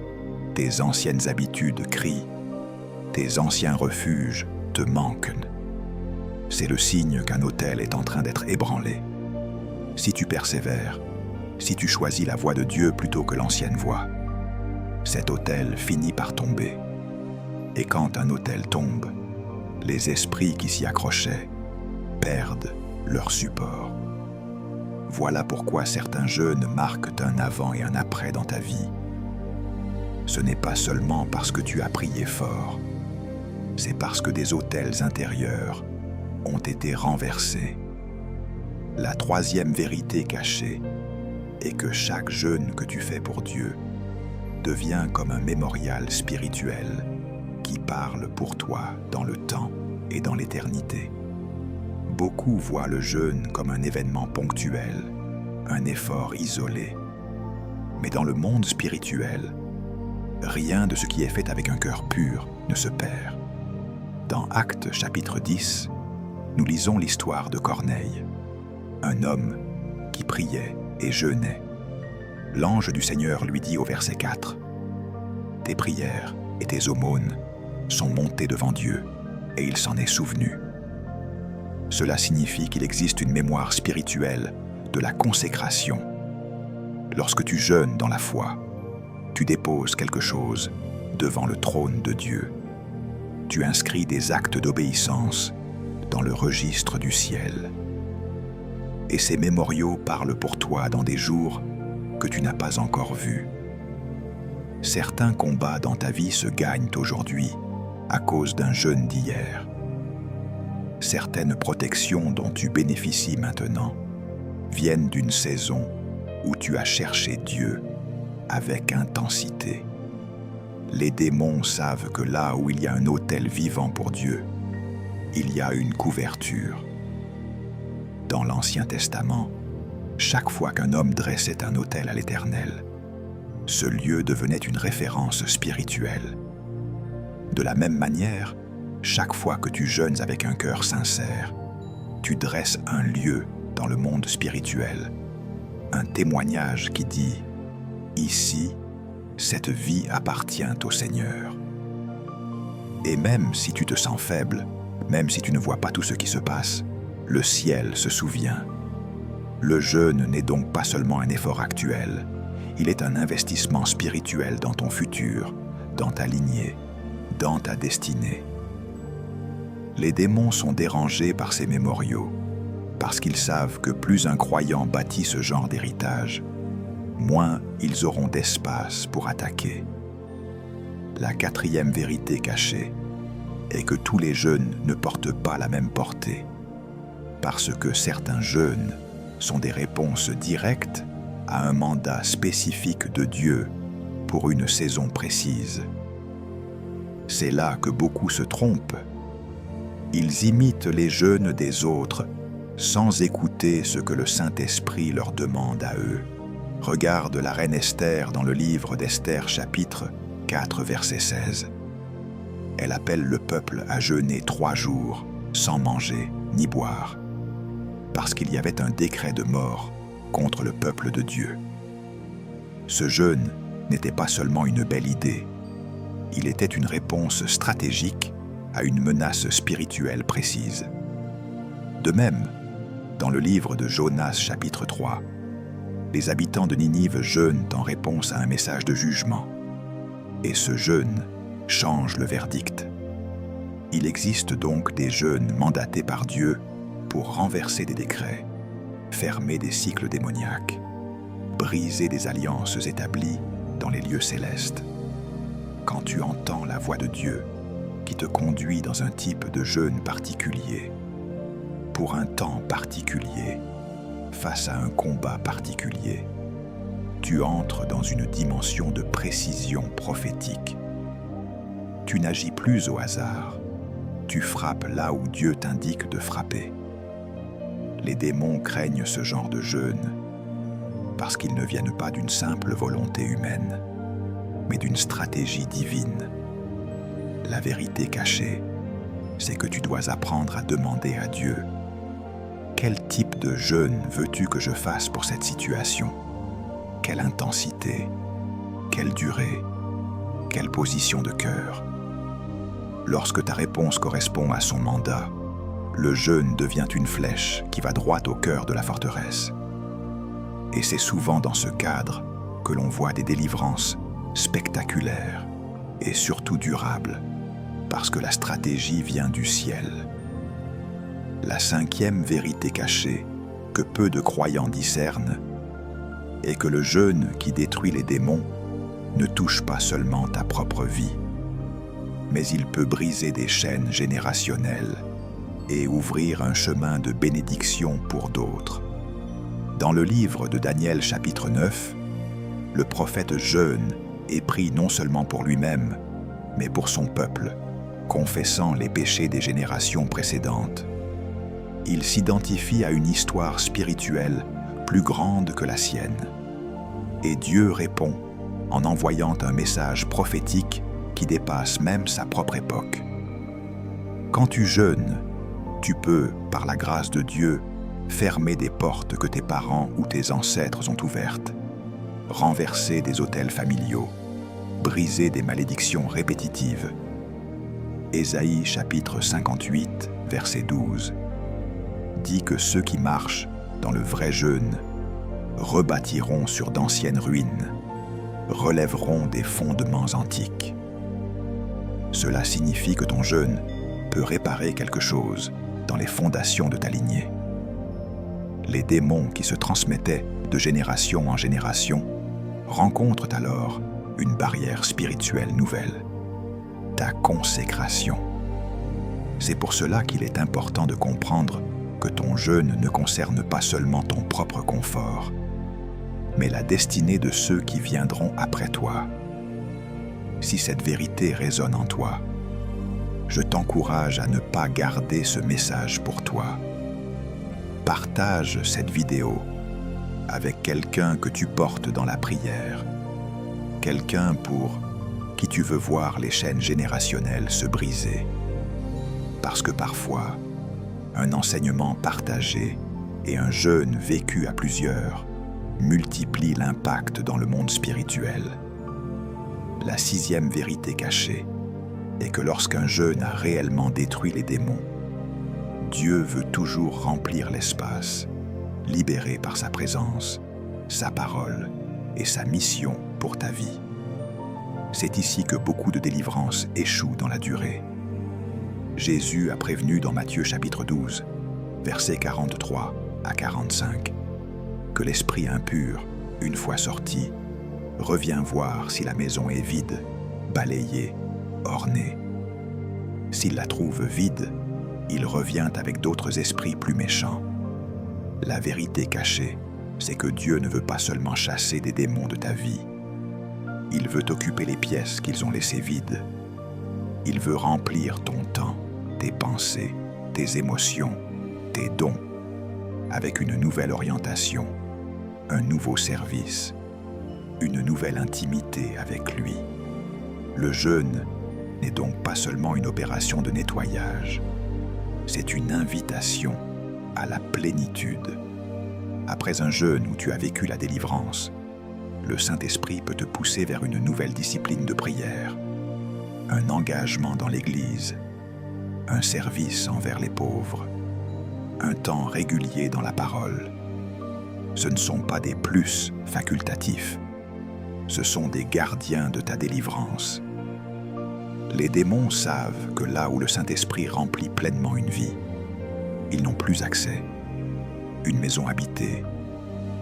tes anciennes habitudes crient, tes anciens refuges te manquent. C'est le signe qu'un autel est en train d'être ébranlé. Si tu persévères, si tu choisis la voie de Dieu plutôt que l'ancienne voie, cet autel finit par tomber. Et quand un autel tombe, les esprits qui s'y accrochaient perdent leur support. Voilà pourquoi certains jeûnes marquent un avant et un après dans ta vie. Ce n'est pas seulement parce que tu as prié fort, c'est parce que des autels intérieurs ont été renversés. La troisième vérité cachée est que chaque jeûne que tu fais pour Dieu devient comme un mémorial spirituel qui parle pour toi dans le temps et dans l'éternité. Beaucoup voient le jeûne comme un événement ponctuel, un effort isolé. Mais dans le monde spirituel, rien de ce qui est fait avec un cœur pur ne se perd. Dans Actes chapitre 10, nous lisons l'histoire de Corneille, un homme qui priait et jeûnait. L'ange du Seigneur lui dit au verset 4 : « Tes prières et tes aumônes sont montées devant Dieu, et il s'en est souvenu. » Cela signifie qu'il existe une mémoire spirituelle de la consécration. Lorsque tu jeûnes dans la foi, tu déposes quelque chose devant le trône de Dieu. Tu inscris des actes d'obéissance dans le registre du ciel. Et ces mémoriaux parlent pour toi dans des jours que tu n'as pas encore vus. Certains combats dans ta vie se gagnent aujourd'hui à cause d'un jeûne d'hier. Certaines protections dont tu bénéficies maintenant viennent d'une saison où tu as cherché Dieu avec intensité. Les démons savent que là où il y a un autel vivant pour Dieu, il y a une couverture. Dans l'Ancien Testament, chaque fois qu'un homme dressait un autel à l'Éternel, ce lieu devenait une référence spirituelle. De la même manière, chaque fois que tu jeûnes avec un cœur sincère, tu dresses un lieu dans le monde spirituel, un témoignage qui dit « Ici, cette vie appartient au Seigneur. » Et même si tu te sens faible, même si tu ne vois pas tout ce qui se passe, le ciel se souvient. Le jeûne n'est donc pas seulement un effort actuel, il est un investissement spirituel dans ton futur, dans ta lignée, dans ta destinée. Les démons sont dérangés par ces mémoriaux, parce qu'ils savent que plus un croyant bâtit ce genre d'héritage, moins ils auront d'espace pour attaquer. La quatrième vérité cachée est que tous les jeûnes ne portent pas la même portée, parce que certains jeûnes sont des réponses directes à un mandat spécifique de Dieu pour une saison précise. C'est là que beaucoup se trompent. Ils imitent les jeûnes des autres sans écouter ce que le Saint-Esprit leur demande à eux. Regarde la reine Esther dans le livre d'Esther chapitre 4 verset 16. Elle appelle le peuple à jeûner 3 jours sans manger ni boire, parce qu'il y avait un décret de mort contre le peuple de Dieu. Ce jeûne n'était pas seulement une belle idée, il était une réponse stratégique à une menace spirituelle précise. De même, dans le livre de Jonas chapitre 3, les habitants de Ninive jeûnent en réponse à un message de jugement. Et ce jeûne change le verdict. Il existe donc des jeûnes mandatés par Dieu pour renverser des décrets, fermer des cycles démoniaques, briser des alliances établies dans les lieux célestes. Quand tu entends la voix de Dieu qui te conduit dans un type de jeûne particulier, pour un temps particulier, face à un combat particulier, tu entres dans une dimension de précision prophétique. Tu n'agis plus au hasard, tu frappes là où Dieu t'indique de frapper. Les démons craignent ce genre de jeûne parce qu'ils ne viennent pas d'une simple volonté humaine, mais d'une stratégie divine. La vérité cachée, c'est que tu dois apprendre à demander à Dieu: quel type de jeûne veux-tu que je fasse pour cette situation? Quelle intensité? Quelle durée? Quelle position de cœur? Lorsque ta réponse correspond à son mandat, le jeûne devient une flèche qui va droit au cœur de la forteresse. Et c'est souvent dans ce cadre que l'on voit des délivrances spectaculaires et surtout durables, parce que la stratégie vient du ciel. La cinquième vérité cachée que peu de croyants discernent est que le jeûne qui détruit les démons ne touche pas seulement ta propre vie, mais il peut briser des chaînes générationnelles et ouvrir un chemin de bénédiction pour d'autres. Dans le livre de Daniel chapitre 9, le prophète jeûne et prie non seulement pour lui-même, mais pour son peuple, confessant les péchés des générations précédentes. Il s'identifie à une histoire spirituelle plus grande que la sienne. Et Dieu répond en envoyant un message prophétique qui dépasse même sa propre époque. Quand tu jeûnes, tu peux, par la grâce de Dieu, fermer des portes que tes parents ou tes ancêtres ont ouvertes, renverser des autels familiaux, briser des malédictions répétitives. Ésaïe chapitre 58, verset 12, dit que ceux qui marchent dans le vrai jeûne rebâtiront sur d'anciennes ruines, relèveront des fondements antiques. Cela signifie que ton jeûne peut réparer quelque chose dans les fondations de ta lignée. Les démons qui se transmettaient de génération en génération rencontrent alors une barrière spirituelle nouvelle, ta consécration. C'est pour cela qu'il est important de comprendre que ton jeûne ne concerne pas seulement ton propre confort, mais la destinée de ceux qui viendront après toi. Si cette vérité résonne en toi, je t'encourage à ne pas garder ce message pour toi. Partage cette vidéo avec quelqu'un que tu portes dans la prière, quelqu'un pour qui tu veux voir les chaînes générationnelles se briser. Parce que parfois, un enseignement partagé et un jeûne vécu à plusieurs multiplient l'impact dans le monde spirituel. La 6e vérité cachée est que lorsqu'un jeûne a réellement détruit les démons, Dieu veut toujours remplir l'espace, libéré par sa présence, sa parole et sa mission pour ta vie. C'est ici que beaucoup de délivrances échouent dans la durée. Jésus a prévenu dans Matthieu chapitre 12, versets 43 à 45, que l'esprit impur, une fois sorti, revient voir si la maison est vide, balayée, ornée. S'il la trouve vide, il revient avec d'autres esprits plus méchants. La vérité cachée, c'est que Dieu ne veut pas seulement chasser des démons de ta vie. Il veut occuper les pièces qu'ils ont laissées vides. Il veut remplir ton temps, tes pensées, tes émotions, tes dons, avec une nouvelle orientation, un nouveau service, une nouvelle intimité avec lui. Le jeûne n'est donc pas seulement une opération de nettoyage, c'est une invitation à la plénitude. Après un jeûne où tu as vécu la délivrance, le Saint-Esprit peut te pousser vers une nouvelle discipline de prière, un engagement dans l'Église, un service envers les pauvres, un temps régulier dans la parole. Ce ne sont pas des plus facultatifs, ce sont des gardiens de ta délivrance. Les démons savent que là où le Saint-Esprit remplit pleinement une vie, ils n'ont plus accès. Une maison habitée,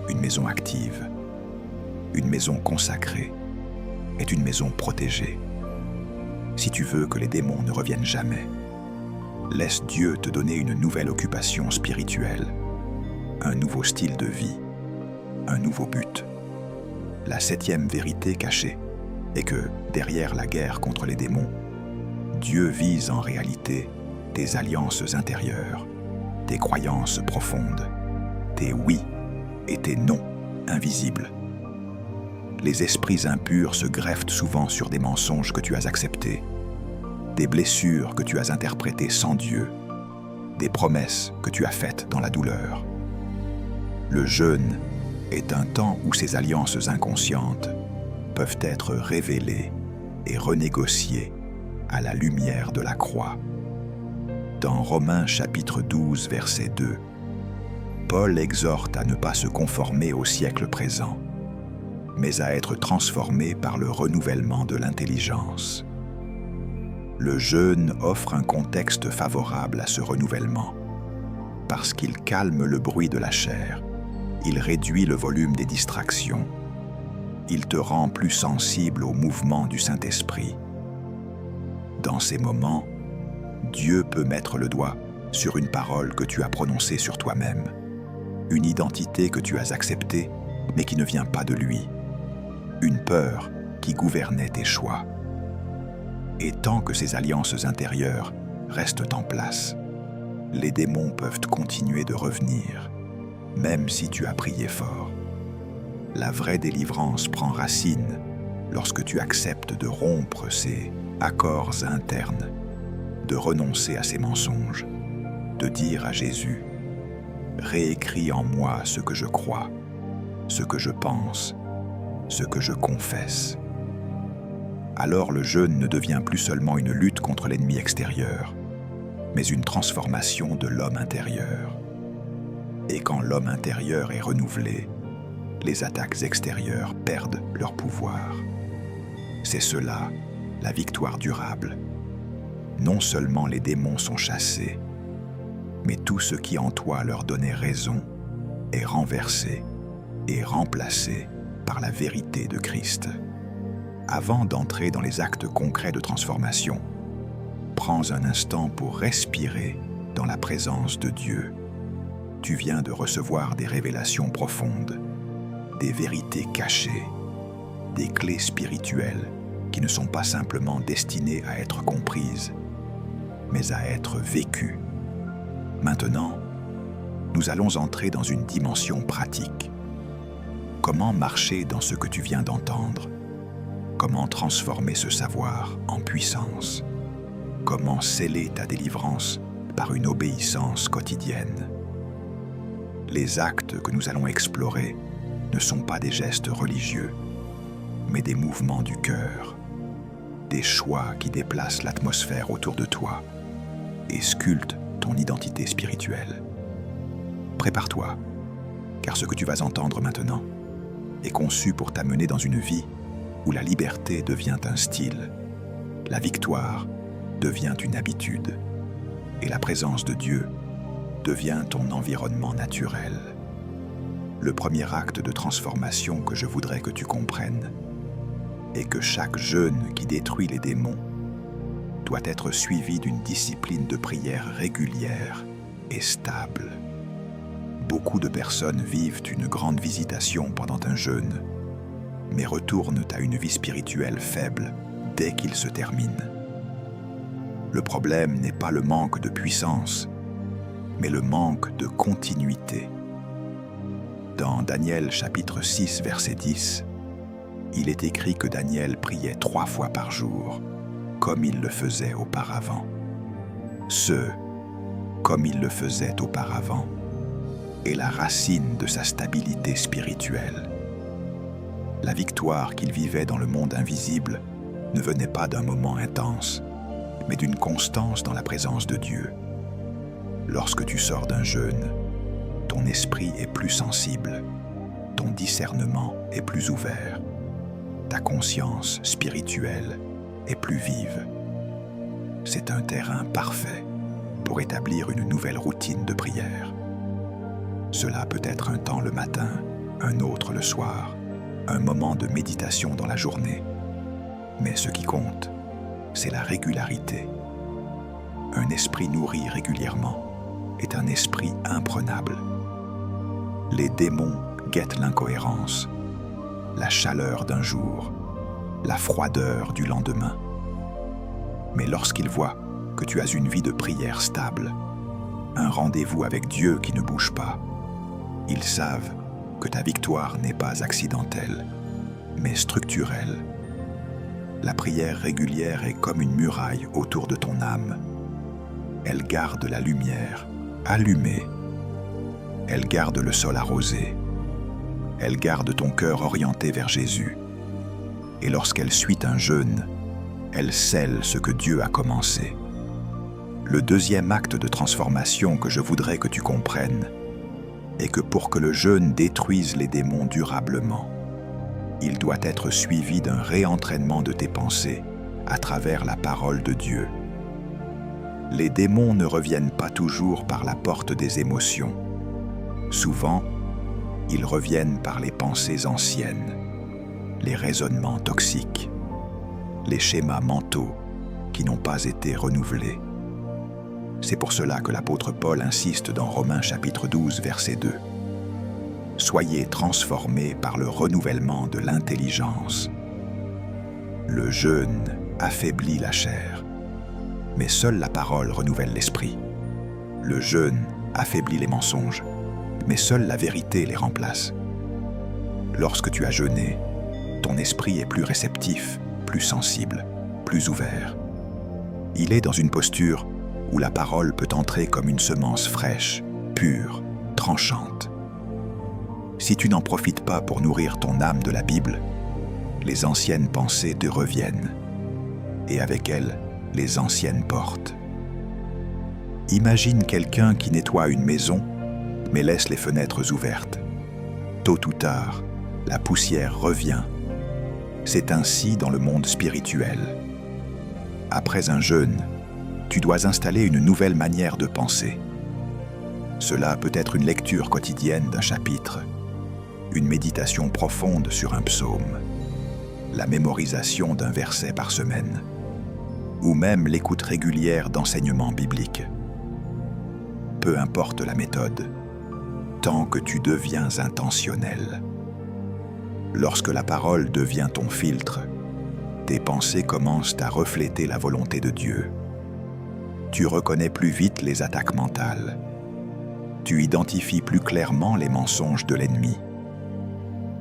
une maison active, une maison consacrée est une maison protégée. Si tu veux que les démons ne reviennent jamais, laisse Dieu te donner une nouvelle occupation spirituelle, un nouveau style de vie, un nouveau but. La 7e vérité cachée est que, derrière la guerre contre les démons, Dieu vise en réalité tes alliances intérieures, tes croyances profondes, tes oui et tes non invisibles. Les esprits impurs se greffent souvent sur des mensonges que tu as acceptés, des blessures que tu as interprétées sans Dieu, des promesses que tu as faites dans la douleur. Le jeûne est un temps où ces alliances inconscientes peuvent être révélées et renégociées à la lumière de la croix. Dans Romains chapitre 12, verset 2, Paul exhorte à ne pas se conformer au siècle présent, mais à être transformé par le renouvellement de l'intelligence. Le jeûne offre un contexte favorable à ce renouvellement, parce qu'il calme le bruit de la chair, il réduit le volume des distractions, il te rend plus sensible au mouvement du Saint-Esprit. Dans ces moments, Dieu peut mettre le doigt sur une parole que tu as prononcée sur toi-même, une identité que tu as acceptée, mais qui ne vient pas de lui, une peur qui gouvernait tes choix. Et tant que ces alliances intérieures restent en place, les démons peuvent continuer de revenir, même si tu as prié fort. La vraie délivrance prend racine lorsque tu acceptes de rompre ces accords internes, de renoncer à ces mensonges, de dire à Jésus, « Réécris en moi ce que je crois, ce que je pense, ce que je confesse. » Alors le jeûne ne devient plus seulement une lutte contre l'ennemi extérieur, mais une transformation de l'homme intérieur. Et quand l'homme intérieur est renouvelé, les attaques extérieures perdent leur pouvoir. C'est cela, la victoire durable. Non seulement les démons sont chassés, mais tout ce qui en toi leur donnait raison est renversé et remplacé par la vérité de Christ. Avant d'entrer dans les actes concrets de transformation, prends un instant pour respirer dans la présence de Dieu. Tu viens de recevoir des révélations profondes, des vérités cachées, des clés spirituelles qui ne sont pas simplement destinées à être comprises, mais à être vécues. Maintenant, nous allons entrer dans une dimension pratique. Comment marcher dans ce que tu viens d'entendre? Comment transformer ce savoir en puissance? Comment sceller ta délivrance par une obéissance quotidienne? Les actes que nous allons explorer ne sont pas des gestes religieux, mais des mouvements du cœur, des choix qui déplacent l'atmosphère autour de toi et sculptent ton identité spirituelle. Prépare-toi, car ce que tu vas entendre maintenant est conçu pour t'amener dans une vie où la liberté devient un style, la victoire devient une habitude, et la présence de Dieu devient ton environnement naturel. Le premier acte de transformation que je voudrais que tu comprennes est que chaque jeûne qui détruit les démons doit être suivi d'une discipline de prière régulière et stable. Beaucoup de personnes vivent une grande visitation pendant un jeûne, mais retournent à une vie spirituelle faible dès qu'il se termine. Le problème n'est pas le manque de puissance, mais le manque de continuité. Dans Daniel chapitre 6, verset 10, il est écrit que Daniel priait 3 fois par jour, comme il le faisait auparavant. Comme il le faisait auparavant, est la racine de sa stabilité spirituelle. La victoire qu'il vivait dans le monde invisible ne venait pas d'un moment intense, mais d'une constance dans la présence de Dieu. Lorsque tu sors d'un jeûne, ton esprit est plus sensible, ton discernement est plus ouvert, ta conscience spirituelle est plus vive. C'est un terrain parfait pour établir une nouvelle routine de prière. Cela peut être un temps le matin, un autre le soir, un moment de méditation dans la journée. Mais ce qui compte, c'est la régularité. Un esprit nourri régulièrement est un esprit imprenable. Les démons guettent l'incohérence, la chaleur d'un jour, la froideur du lendemain. Mais lorsqu'ils voient que tu as une vie de prière stable, un rendez-vous avec Dieu qui ne bouge pas, ils savent que ta victoire n'est pas accidentelle, mais structurelle. La prière régulière est comme une muraille autour de ton âme. Elle garde la lumière allumée. Elle garde le sol arrosé. Elle garde ton cœur orienté vers Jésus. Et lorsqu'elle suit un jeûne, elle scelle ce que Dieu a commencé. Le deuxième acte de transformation que je voudrais que tu comprennes est que pour que le jeûne détruise les démons durablement, il doit être suivi d'un réentraînement de tes pensées à travers la parole de Dieu. Les démons ne reviennent pas toujours par la porte des émotions. Souvent, ils reviennent par les pensées anciennes, les raisonnements toxiques, les schémas mentaux qui n'ont pas été renouvelés. C'est pour cela que l'apôtre Paul insiste dans Romains chapitre 12, verset 2. « Soyez transformés par le renouvellement de l'intelligence. » Le jeûne affaiblit la chair, mais seule la parole renouvelle l'esprit. Le jeûne affaiblit les mensonges, mais seule la vérité les remplace. Lorsque tu as jeûné, ton esprit est plus réceptif, plus sensible, plus ouvert. Il est dans une posture où la parole peut entrer comme une semence fraîche, pure, tranchante. Si tu n'en profites pas pour nourrir ton âme de la Bible, les anciennes pensées te reviennent, et avec elles, les anciennes portes. Imagine quelqu'un qui nettoie une maison, mais laisse les fenêtres ouvertes. Tôt ou tard, la poussière revient. C'est ainsi dans le monde spirituel. Après un jeûne, tu dois installer une nouvelle manière de penser. Cela peut être une lecture quotidienne d'un chapitre, une méditation profonde sur un psaume, la mémorisation d'un verset par semaine, ou même l'écoute régulière d'enseignements bibliques. Peu importe la méthode, tant que tu deviens intentionnel. Lorsque la parole devient ton filtre, tes pensées commencent à refléter la volonté de Dieu. Tu reconnais plus vite les attaques mentales. Tu identifies plus clairement les mensonges de l'ennemi.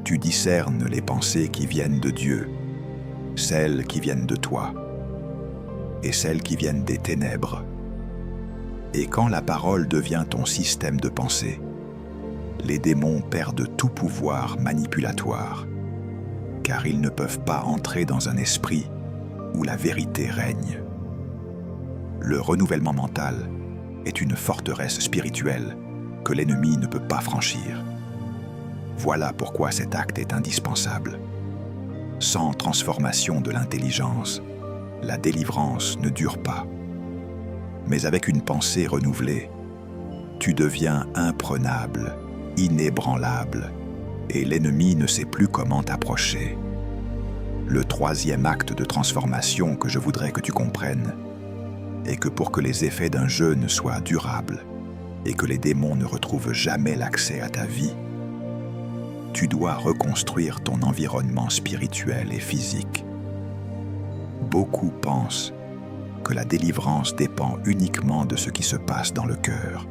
Tu discernes les pensées qui viennent de Dieu, celles qui viennent de toi, et celles qui viennent des ténèbres. Et quand la parole devient ton système de pensée, les démons perdent tout pouvoir manipulatoire, car ils ne peuvent pas entrer dans un esprit où la vérité règne. Le renouvellement mental est une forteresse spirituelle que l'ennemi ne peut pas franchir. Voilà pourquoi cet acte est indispensable. Sans transformation de l'intelligence, la délivrance ne dure pas. Mais avec une pensée renouvelée, tu deviens imprenable, inébranlable, et l'ennemi ne sait plus comment t'approcher. Le troisième acte de transformation que je voudrais que tu comprennes est que pour que les effets d'un jeûne soient durables et que les démons ne retrouvent jamais l'accès à ta vie, tu dois reconstruire ton environnement spirituel et physique. Beaucoup pensent que la délivrance dépend uniquement de ce qui se passe dans le cœur.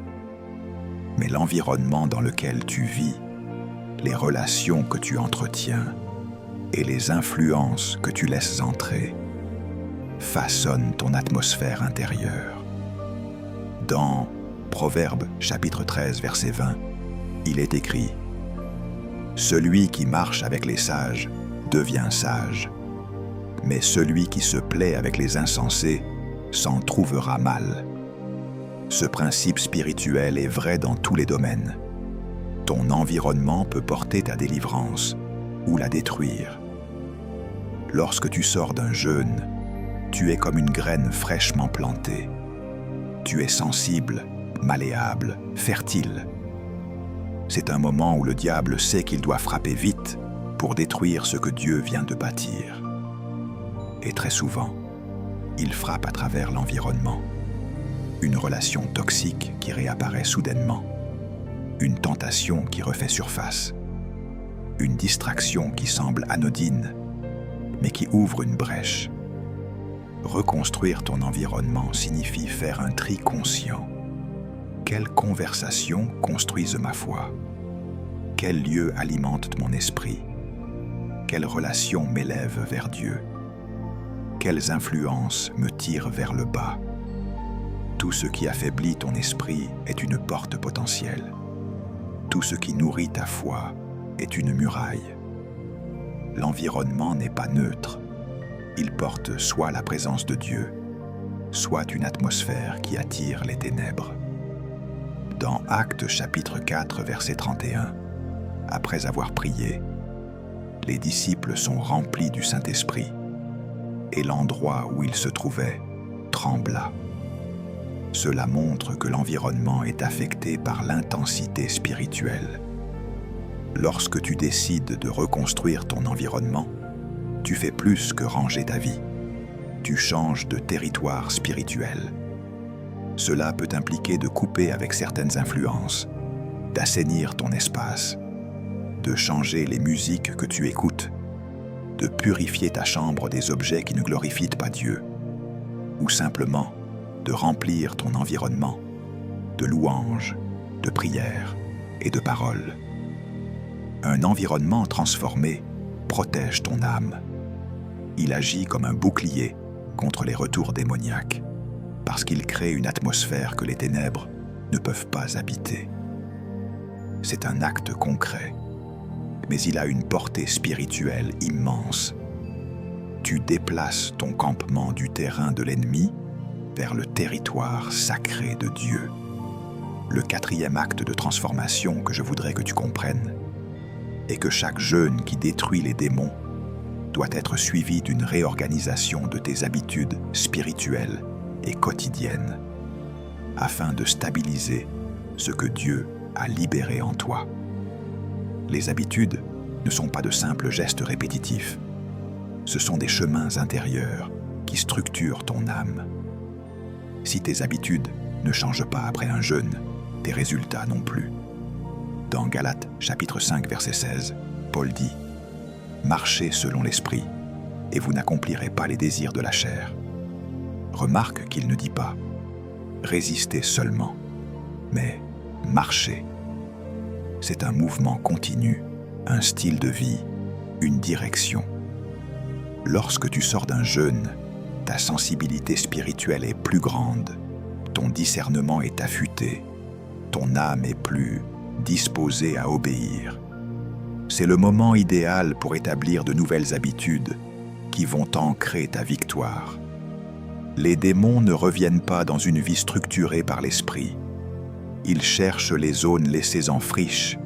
Mais l'environnement dans lequel tu vis, les relations que tu entretiens et les influences que tu laisses entrer façonnent ton atmosphère intérieure. Dans Proverbes chapitre 13, verset 20, il est écrit « Celui qui marche avec les sages devient sage, mais celui qui se plaît avec les insensés s'en trouvera mal. » Ce principe spirituel est vrai dans tous les domaines. Ton environnement peut porter ta délivrance ou la détruire. Lorsque tu sors d'un jeûne, tu es comme une graine fraîchement plantée. Tu es sensible, malléable, fertile. C'est un moment où le diable sait qu'il doit frapper vite pour détruire ce que Dieu vient de bâtir. Et très souvent, il frappe à travers l'environnement. Une relation toxique qui réapparaît soudainement, une tentation qui refait surface, une distraction qui semble anodine, mais qui ouvre une brèche. Reconstruire ton environnement signifie faire un tri conscient. Quelles conversations construisent ma foi? Quels lieux alimentent mon esprit? Quelles relations m'élèvent vers Dieu? Quelles influences me tirent vers le bas? Tout ce qui affaiblit ton esprit est une porte potentielle. Tout ce qui nourrit ta foi est une muraille. L'environnement n'est pas neutre. Il porte soit la présence de Dieu, soit une atmosphère qui attire les ténèbres. Dans Actes chapitre 4, verset 31, après avoir prié, les disciples sont remplis du Saint-Esprit, et l'endroit où ils se trouvaient trembla. Cela montre que l'environnement est affecté par l'intensité spirituelle. Lorsque tu décides de reconstruire ton environnement, tu fais plus que ranger ta vie. Tu changes de territoire spirituel. Cela peut impliquer de couper avec certaines influences, d'assainir ton espace, de changer les musiques que tu écoutes, de purifier ta chambre des objets qui ne glorifient pas Dieu, ou simplement de remplir ton environnement de louanges, de prières et de paroles. Un environnement transformé protège ton âme. Il agit comme un bouclier contre les retours démoniaques, parce qu'il crée une atmosphère que les ténèbres ne peuvent pas habiter. C'est un acte concret, mais il a une portée spirituelle immense. Tu déplaces ton campement du terrain de l'ennemi vers le territoire sacré de Dieu. Le quatrième acte de transformation que je voudrais que tu comprennes est que chaque jeûne qui détruit les démons doit être suivi d'une réorganisation de tes habitudes spirituelles et quotidiennes, afin de stabiliser ce que Dieu a libéré en toi. Les habitudes ne sont pas de simples gestes répétitifs. Ce sont des chemins intérieurs qui structurent ton âme. Si tes habitudes ne changent pas après un jeûne, tes résultats non plus. Dans Galates chapitre 5 verset 16, Paul dit « Marchez selon l'esprit, et vous n'accomplirez pas les désirs de la chair. » Remarque qu'il ne dit pas « Résistez seulement », mais « Marchez ». C'est un mouvement continu, un style de vie, une direction. Lorsque tu sors d'un jeûne, ta sensibilité spirituelle est plus grande, ton discernement est affûté, ton âme est plus disposée à obéir. C'est le moment idéal pour établir de nouvelles habitudes qui vont ancrer ta victoire. Les démons ne reviennent pas dans une vie structurée par l'esprit. Ils cherchent les zones laissées en friche,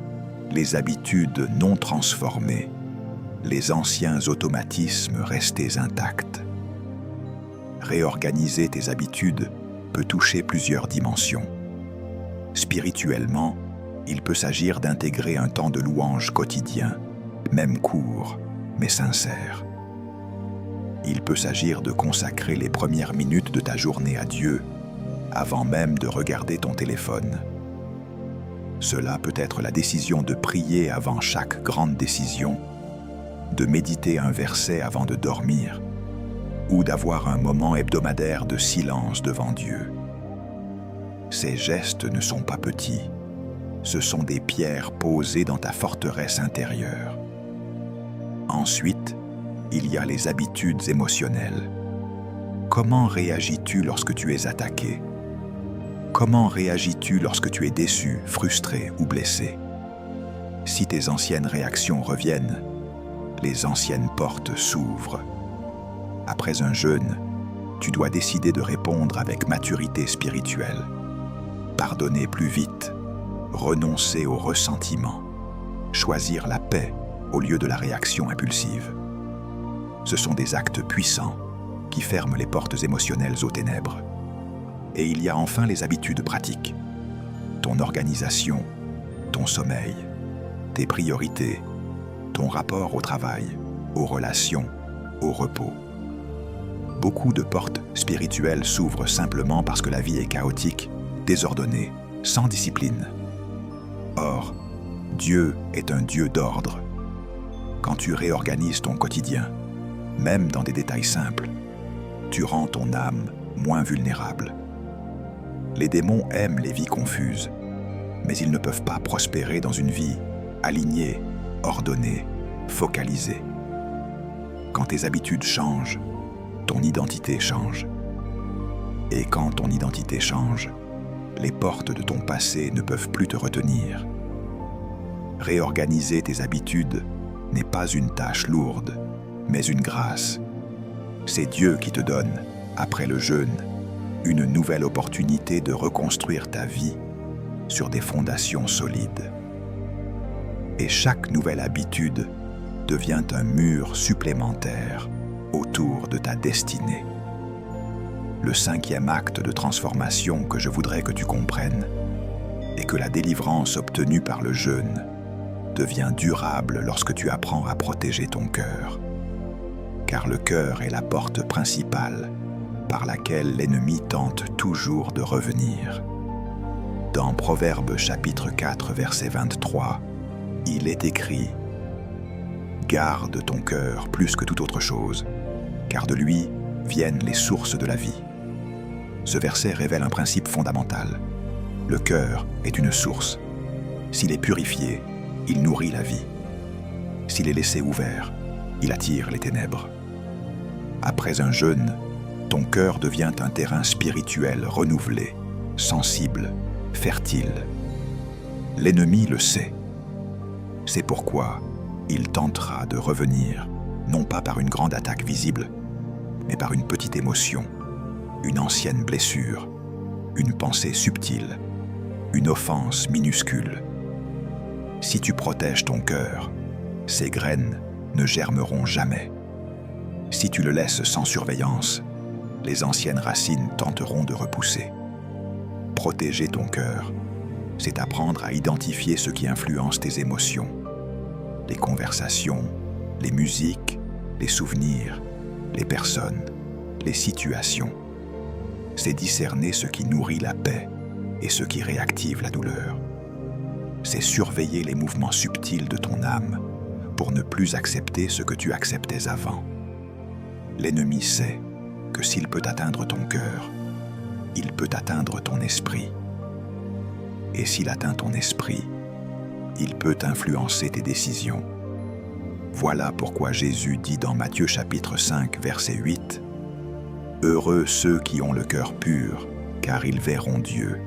les habitudes non transformées, les anciens automatismes restés intacts. Réorganiser tes habitudes peut toucher plusieurs dimensions. Spirituellement, il peut s'agir d'intégrer un temps de louange quotidien, même court, mais sincère. Il peut s'agir de consacrer les premières minutes de ta journée à Dieu, avant même de regarder ton téléphone. Cela peut être la décision de prier avant chaque grande décision, de méditer un verset avant de dormir, ou d'avoir un moment hebdomadaire de silence devant Dieu. Ces gestes ne sont pas petits, ce sont des pierres posées dans ta forteresse intérieure. Ensuite, il y a les habitudes émotionnelles. Comment réagis-tu lorsque tu es attaqué? Comment réagis-tu lorsque tu es déçu, frustré ou blessé? Si tes anciennes réactions reviennent, les anciennes portes s'ouvrent. Après un jeûne, tu dois décider de répondre avec maturité spirituelle. Pardonner plus vite, renoncer au ressentiment, choisir la paix au lieu de la réaction impulsive. Ce sont des actes puissants qui ferment les portes émotionnelles aux ténèbres. Et il y a enfin les habitudes pratiques. Ton organisation, ton sommeil, tes priorités, ton rapport au travail, aux relations, au repos. Beaucoup de portes spirituelles s'ouvrent simplement parce que la vie est chaotique, désordonnée, sans discipline. Or, Dieu est un Dieu d'ordre. Quand tu réorganises ton quotidien, même dans des détails simples, tu rends ton âme moins vulnérable. Les démons aiment les vies confuses, mais ils ne peuvent pas prospérer dans une vie alignée, ordonnée, focalisée. Quand tes habitudes changent, ton identité change. Et quand ton identité change, les portes de ton passé ne peuvent plus te retenir. Réorganiser tes habitudes n'est pas une tâche lourde, mais une grâce. C'est Dieu qui te donne, après le jeûne, une nouvelle opportunité de reconstruire ta vie sur des fondations solides. Et chaque nouvelle habitude devient un mur supplémentaire autour de ta destinée. Le cinquième acte de transformation que je voudrais que tu comprennes est que la délivrance obtenue par le jeûne devient durable lorsque tu apprends à protéger ton cœur. Car le cœur est la porte principale par laquelle l'ennemi tente toujours de revenir. Dans Proverbes chapitre 4, verset 23, il est écrit « Garde ton cœur plus que toute autre chose, car de lui viennent les sources de la vie. » Ce verset révèle un principe fondamental. Le cœur est une source. S'il est purifié, il nourrit la vie. S'il est laissé ouvert, il attire les ténèbres. Après un jeûne, ton cœur devient un terrain spirituel renouvelé, sensible, fertile. L'ennemi le sait. C'est pourquoi il tentera de revenir, non pas par une grande attaque visible, mais par une petite émotion, une ancienne blessure, une pensée subtile, une offense minuscule. Si tu protèges ton cœur, ces graines ne germeront jamais. Si tu le laisses sans surveillance, les anciennes racines tenteront de repousser. Protéger ton cœur, c'est apprendre à identifier ce qui influence tes émotions. Les conversations, les musiques, les souvenirs, les personnes, les situations. C'est discerner ce qui nourrit la paix et ce qui réactive la douleur. C'est surveiller les mouvements subtils de ton âme pour ne plus accepter ce que tu acceptais avant. L'ennemi sait que s'il peut atteindre ton cœur, il peut atteindre ton esprit. Et s'il atteint ton esprit, il peut influencer tes décisions. Voilà pourquoi Jésus dit dans Matthieu chapitre 5, verset 8, « Heureux ceux qui ont le cœur pur, car ils verront Dieu. »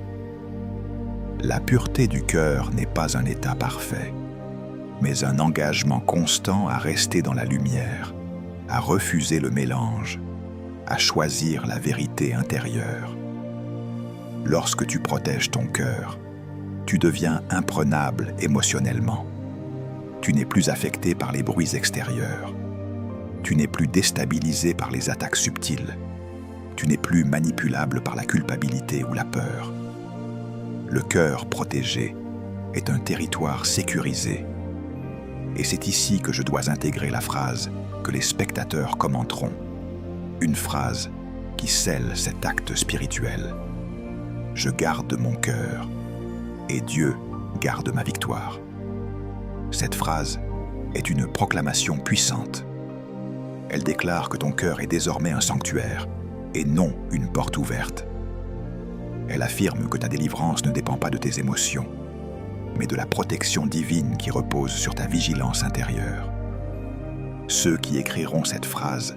La pureté du cœur n'est pas un état parfait, mais un engagement constant à rester dans la lumière, à refuser le mélange, à choisir la vérité intérieure. Lorsque tu protèges ton cœur, tu deviens imprenable émotionnellement. Tu n'es plus affecté par les bruits extérieurs. Tu n'es plus déstabilisé par les attaques subtiles. Tu n'es plus manipulable par la culpabilité ou la peur. Le cœur protégé est un territoire sécurisé. Et c'est ici que je dois intégrer la phrase que les spectateurs commenteront. Une phrase qui scelle cet acte spirituel. Je garde mon cœur et Dieu garde ma victoire. Cette phrase est une proclamation puissante. Elle déclare que ton cœur est désormais un sanctuaire et non une porte ouverte. Elle affirme que ta délivrance ne dépend pas de tes émotions, mais de la protection divine qui repose sur ta vigilance intérieure. Ceux qui écriront cette phrase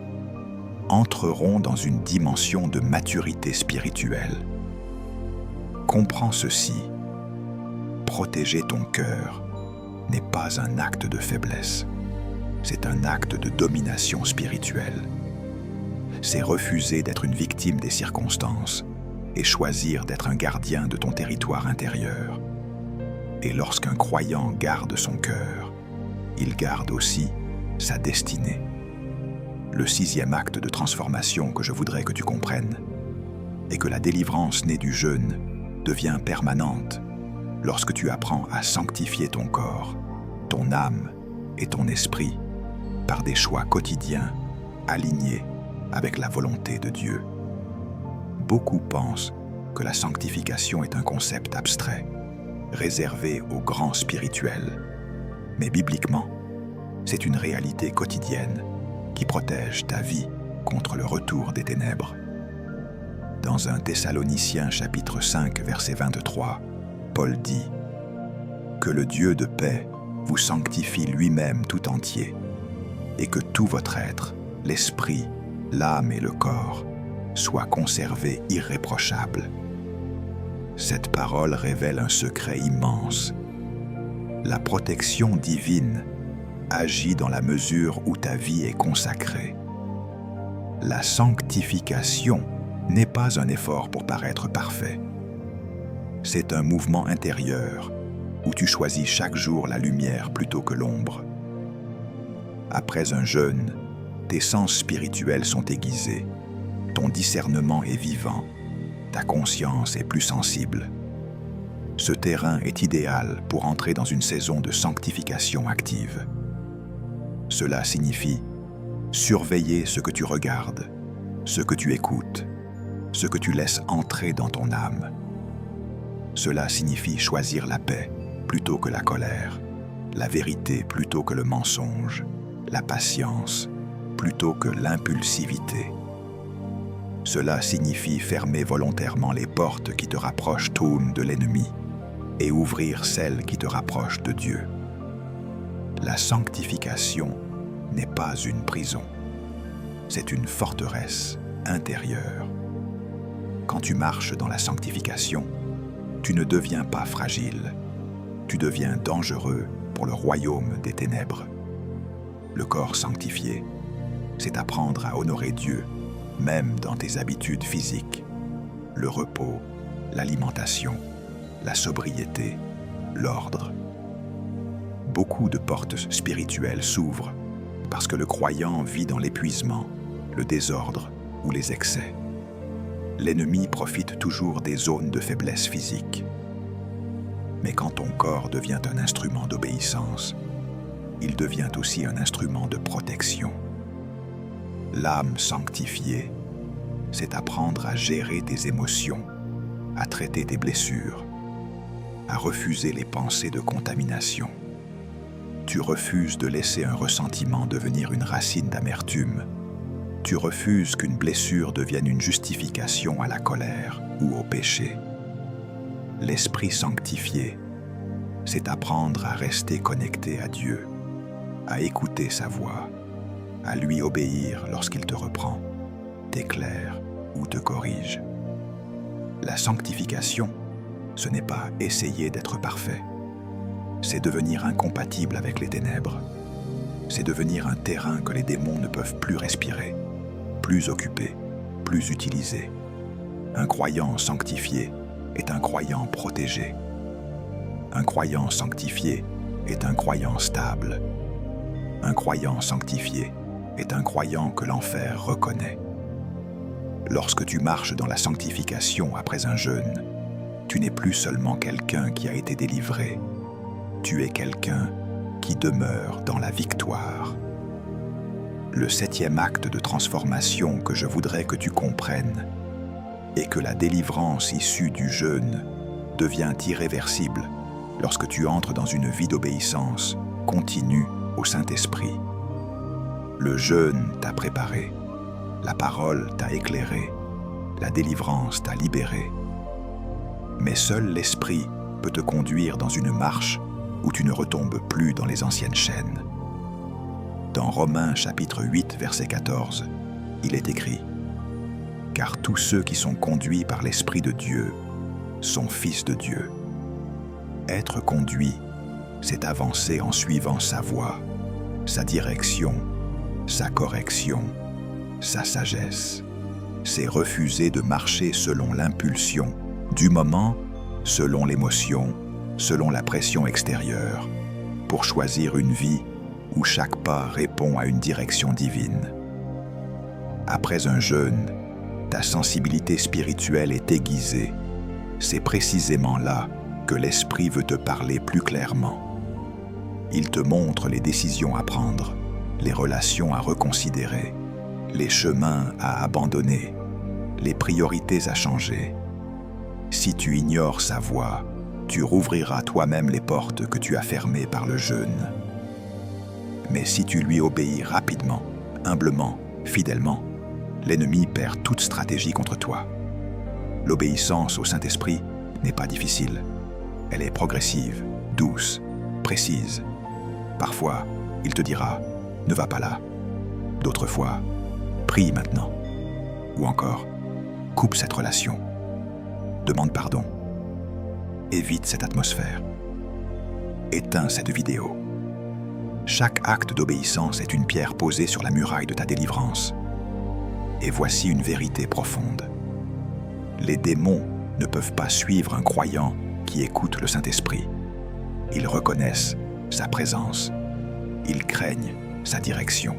entreront dans une dimension de maturité spirituelle. Comprends ceci, protéger ton cœur n'est pas un acte de faiblesse, c'est un acte de domination spirituelle. C'est refuser d'être une victime des circonstances et choisir d'être un gardien de ton territoire intérieur. Et lorsqu'un croyant garde son cœur, il garde aussi sa destinée. Le 6e acte de transformation que je voudrais que tu comprennes est que la délivrance née du jeûne devient permanente lorsque tu apprends à sanctifier ton corps, ton âme et ton esprit par des choix quotidiens alignés avec la volonté de Dieu. Beaucoup pensent que la sanctification est un concept abstrait, réservé aux grands spirituels. Mais bibliquement, c'est une réalité quotidienne qui protège ta vie contre le retour des ténèbres. Dans 1 Thessaloniciens chapitre 5, verset 23, Paul dit « Que le Dieu de paix vous sanctifie lui-même tout entier, et que tout votre être, l'esprit, l'âme et le corps, soient conservés irréprochables. » Cette parole révèle un secret immense. La protection divine agit dans la mesure où ta vie est consacrée. La sanctification n'est pas un effort pour paraître parfait. C'est un mouvement intérieur où tu choisis chaque jour la lumière plutôt que l'ombre. Après un jeûne, tes sens spirituels sont aiguisés, ton discernement est vivant, ta conscience est plus sensible. Ce terrain est idéal pour entrer dans une saison de sanctification active. Cela signifie surveiller ce que tu regardes, ce que tu écoutes, ce que tu laisses entrer dans ton âme. Cela signifie choisir la paix plutôt que la colère, la vérité plutôt que le mensonge, la patience plutôt que l'impulsivité. Cela signifie fermer volontairement les portes qui te rapprochent de l'ennemi et ouvrir celles qui te rapprochent de Dieu. La sanctification n'est pas une prison. C'est une forteresse intérieure. Quand tu marches dans la sanctification, tu ne deviens pas fragile. Tu deviens dangereux pour le royaume des ténèbres. Le corps sanctifié, c'est apprendre à honorer Dieu, même dans tes habitudes physiques. Le repos, l'alimentation, la sobriété, l'ordre. Beaucoup de portes spirituelles s'ouvrent parce que le croyant vit dans l'épuisement, le désordre ou les excès. L'ennemi profite toujours des zones de faiblesse physique. Mais quand ton corps devient un instrument d'obéissance, il devient aussi un instrument de protection. L'âme sanctifiée, c'est apprendre à gérer tes émotions, à traiter tes blessures, à refuser les pensées de contamination. Tu refuses de laisser un ressentiment devenir une racine d'amertume. Tu refuses qu'une blessure devienne une justification à la colère ou au péché. L'esprit sanctifié, c'est apprendre à rester connecté à Dieu, à écouter sa voix, à lui obéir lorsqu'il te reprend, t'éclaire ou te corrige. La sanctification, ce n'est pas essayer d'être parfait. C'est devenir incompatible avec les ténèbres. C'est devenir un terrain que les démons ne peuvent plus respirer, plus occuper, plus utiliser. Un croyant sanctifié est un croyant protégé. Un croyant sanctifié est un croyant stable. Un croyant sanctifié est un croyant que l'enfer reconnaît. Lorsque tu marches dans la sanctification après un jeûne, tu n'es plus seulement quelqu'un qui a été délivré, tu es quelqu'un qui demeure dans la victoire. Le 7e acte de transformation que je voudrais que tu comprennes est que la délivrance issue du jeûne devient irréversible lorsque tu entres dans une vie d'obéissance continue au Saint-Esprit. Le jeûne t'a préparé, la parole t'a éclairé, la délivrance t'a libéré. Mais seul l'Esprit peut te conduire dans une marche où tu ne retombes plus dans les anciennes chaînes. Dans Romains chapitre 8, verset 14, il est écrit « Car tous ceux qui sont conduits par l'Esprit de Dieu sont fils de Dieu. » Être conduit, c'est avancer en suivant sa voie, sa direction, sa correction, sa sagesse. C'est refuser de marcher selon l'impulsion du moment, selon l'émotion, selon la pression extérieure, pour choisir une vie où chaque pas répond à une direction divine. Après un jeûne, ta sensibilité spirituelle est aiguisée. C'est précisément là que l'Esprit veut te parler plus clairement. Il te montre les décisions à prendre, les relations à reconsidérer, les chemins à abandonner, les priorités à changer. Si tu ignores sa voix, tu rouvriras toi-même les portes que tu as fermées par le jeûne. Mais si tu lui obéis rapidement, humblement, fidèlement, l'ennemi perd toute stratégie contre toi. L'obéissance au Saint-Esprit n'est pas difficile. Elle est progressive, douce, précise. Parfois, il te dira « Ne va pas là ». D'autres fois, « Prie maintenant ». Ou encore « Coupe cette relation ». Demande pardon. Évite cette atmosphère. Éteins cette vidéo. Chaque acte d'obéissance est une pierre posée sur la muraille de ta délivrance. Et voici une vérité profonde. Les démons ne peuvent pas suivre un croyant qui écoute le Saint-Esprit. Ils reconnaissent sa présence. Ils craignent sa direction.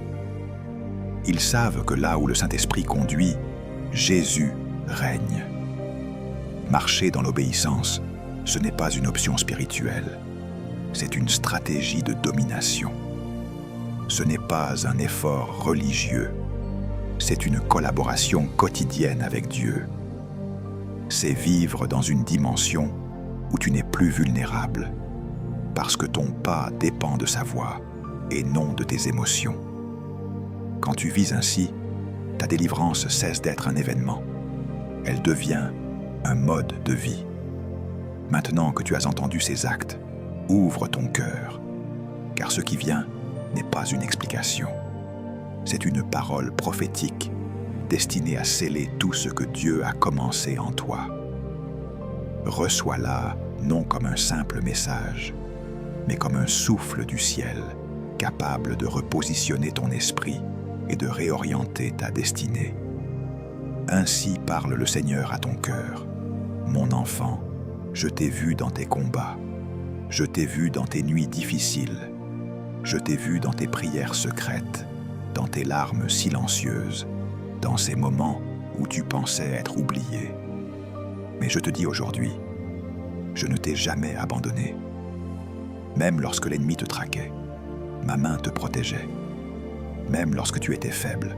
Ils savent que là où le Saint-Esprit conduit, Jésus règne. Marcher dans l'obéissance, ce n'est pas une option spirituelle. C'est une stratégie de domination. Ce n'est pas un effort religieux. C'est une collaboration quotidienne avec Dieu. C'est vivre dans une dimension où tu n'es plus vulnérable, parce que ton pas dépend de sa voix et non de tes émotions. Quand tu vis ainsi, ta délivrance cesse d'être un événement. Elle devient un mode de vie. Maintenant que tu as entendu ces actes, ouvre ton cœur, car ce qui vient n'est pas une explication. C'est une parole prophétique destinée à sceller tout ce que Dieu a commencé en toi. Reçois-la non comme un simple message, mais comme un souffle du ciel, capable de repositionner ton esprit et de réorienter ta destinée. Ainsi parle le Seigneur à ton cœur. Mon enfant, je t'ai vu dans tes combats, je t'ai vu dans tes nuits difficiles, je t'ai vu dans tes prières secrètes, dans tes larmes silencieuses, dans ces moments où tu pensais être oublié. Mais je te dis aujourd'hui, je ne t'ai jamais abandonné. Même lorsque l'ennemi te traquait, ma main te protégeait. Même lorsque tu étais faible,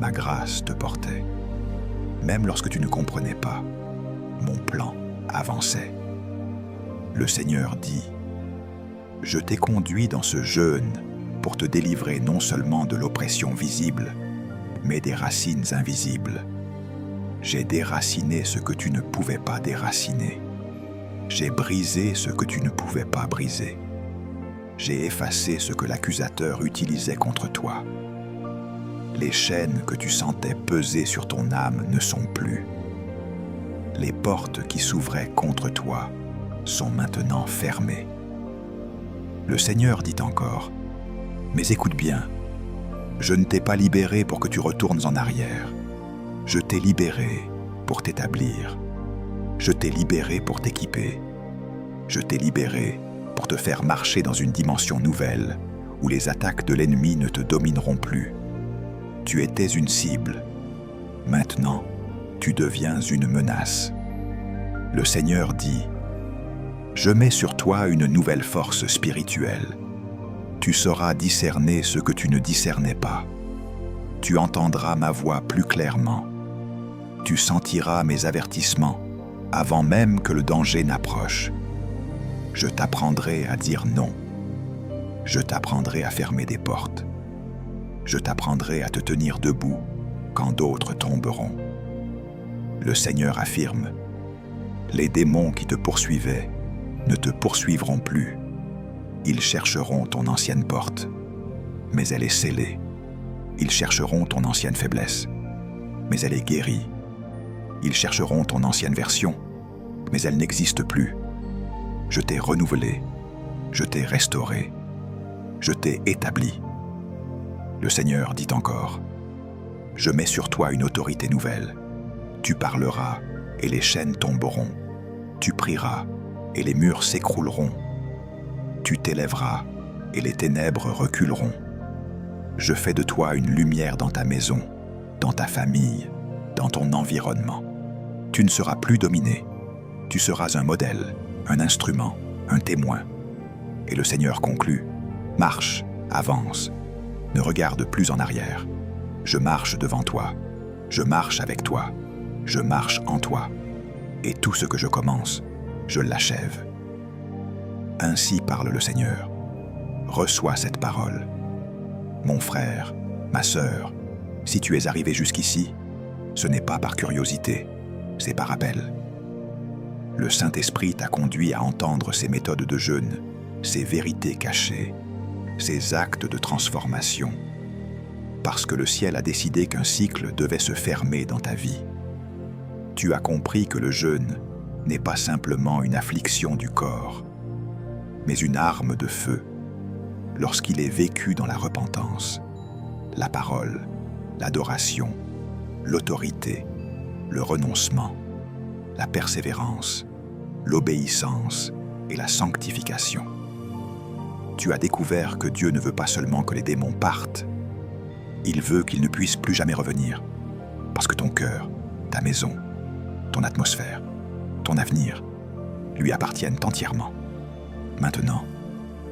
ma grâce te portait. Même lorsque tu ne comprenais pas, mon plan avançait. Le Seigneur dit, « Je t'ai conduit dans ce jeûne pour te délivrer non seulement de l'oppression visible, mais des racines invisibles. J'ai déraciné ce que tu ne pouvais pas déraciner. J'ai brisé ce que tu ne pouvais pas briser. J'ai effacé ce que l'accusateur utilisait contre toi. Les chaînes que tu sentais peser sur ton âme ne sont plus. Les portes qui s'ouvraient contre toi sont maintenant fermées. » Le Seigneur dit encore, « Mais écoute bien, je ne t'ai pas libéré pour que tu retournes en arrière. Je t'ai libéré pour t'établir. Je t'ai libéré pour t'équiper. Je t'ai libéré pour te faire marcher dans une dimension nouvelle où les attaques de l'ennemi ne te domineront plus. Tu étais une cible. Maintenant, tu deviens une menace. » Le Seigneur dit, « Je mets sur toi une nouvelle force spirituelle. Tu sauras discerner ce que tu ne discernais pas. Tu entendras ma voix plus clairement. Tu sentiras mes avertissements avant même que le danger n'approche. Je t'apprendrai à dire non. Je t'apprendrai à fermer des portes. Je t'apprendrai à te tenir debout quand d'autres tomberont. » Le Seigneur affirme, « Les démons qui te poursuivaient ne te poursuivront plus. Ils chercheront ton ancienne porte, mais elle est scellée. Ils chercheront ton ancienne faiblesse, mais elle est guérie. Ils chercheront ton ancienne version, mais elle n'existe plus. Je t'ai renouvelé, je t'ai restauré, je t'ai établi. » Le Seigneur dit encore, « Je mets sur toi une autorité nouvelle. Tu parleras et les chaînes tomberont. Tu prieras et les murs s'écrouleront. Tu t'élèveras et les ténèbres reculeront. Je fais de toi une lumière dans ta maison, dans ta famille, dans ton environnement. Tu ne seras plus dominé. Tu seras un modèle, un instrument, un témoin. » Et le Seigneur conclut, « Marche, avance, ne regarde plus en arrière. Je marche devant toi, je marche avec toi, je marche en toi. Et tout ce que je commence, je l'achève. » Ainsi parle le Seigneur. Reçois cette parole. Mon frère, ma sœur, si tu es arrivé jusqu'ici, ce n'est pas par curiosité, c'est par appel. Le Saint-Esprit t'a conduit à entendre ces méthodes de jeûne, ces vérités cachées, ces actes de transformation, parce que le ciel a décidé qu'un cycle devait se fermer dans ta vie. Tu as compris que le jeûne n'est pas simplement une affliction du corps, mais une arme de feu lorsqu'il est vécu dans la repentance, la parole, l'adoration, l'autorité, le renoncement, la persévérance, l'obéissance et la sanctification. Tu as découvert que Dieu ne veut pas seulement que les démons partent, il veut qu'ils ne puissent plus jamais revenir, parce que ton cœur, ta maison, ton atmosphère, ton avenir lui appartiennent entièrement. Maintenant,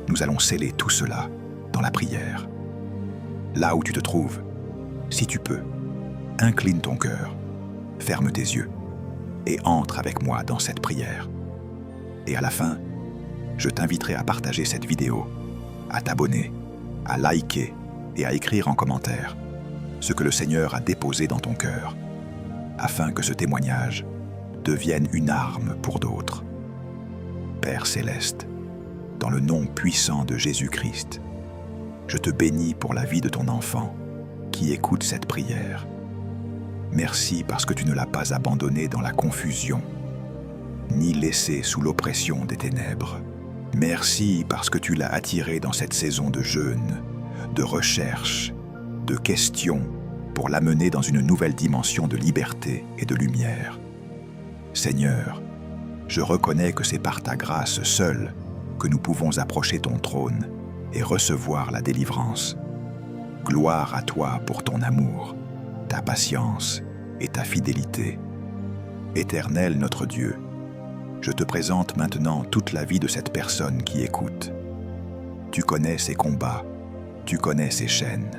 nous allons sceller tout cela dans la prière. Là où tu te trouves, si tu peux, incline ton cœur, ferme tes yeux et entre avec moi dans cette prière. Et à la fin, je t'inviterai à partager cette vidéo, à t'abonner, à liker et à écrire en commentaire ce que le Seigneur a déposé dans ton cœur, afin que ce témoignage devienne une arme pour d'autres. Père céleste, dans le nom puissant de Jésus-Christ, Je te bénis pour la vie de ton enfant qui écoute cette prière. Merci parce que tu ne l'as pas abandonné dans la confusion, ni laissé sous l'oppression des ténèbres. Merci parce que tu l'as attiré dans cette saison de jeûne, de recherche, de questions, pour l'amener dans une nouvelle dimension de liberté et de lumière. Seigneur, je reconnais que c'est par ta grâce seule que nous pouvons approcher ton trône et recevoir la délivrance. Gloire à toi pour ton amour, ta patience et ta fidélité. Éternel notre Dieu, je te présente maintenant toute la vie de cette personne qui écoute. Tu connais ses combats, tu connais ses chaînes,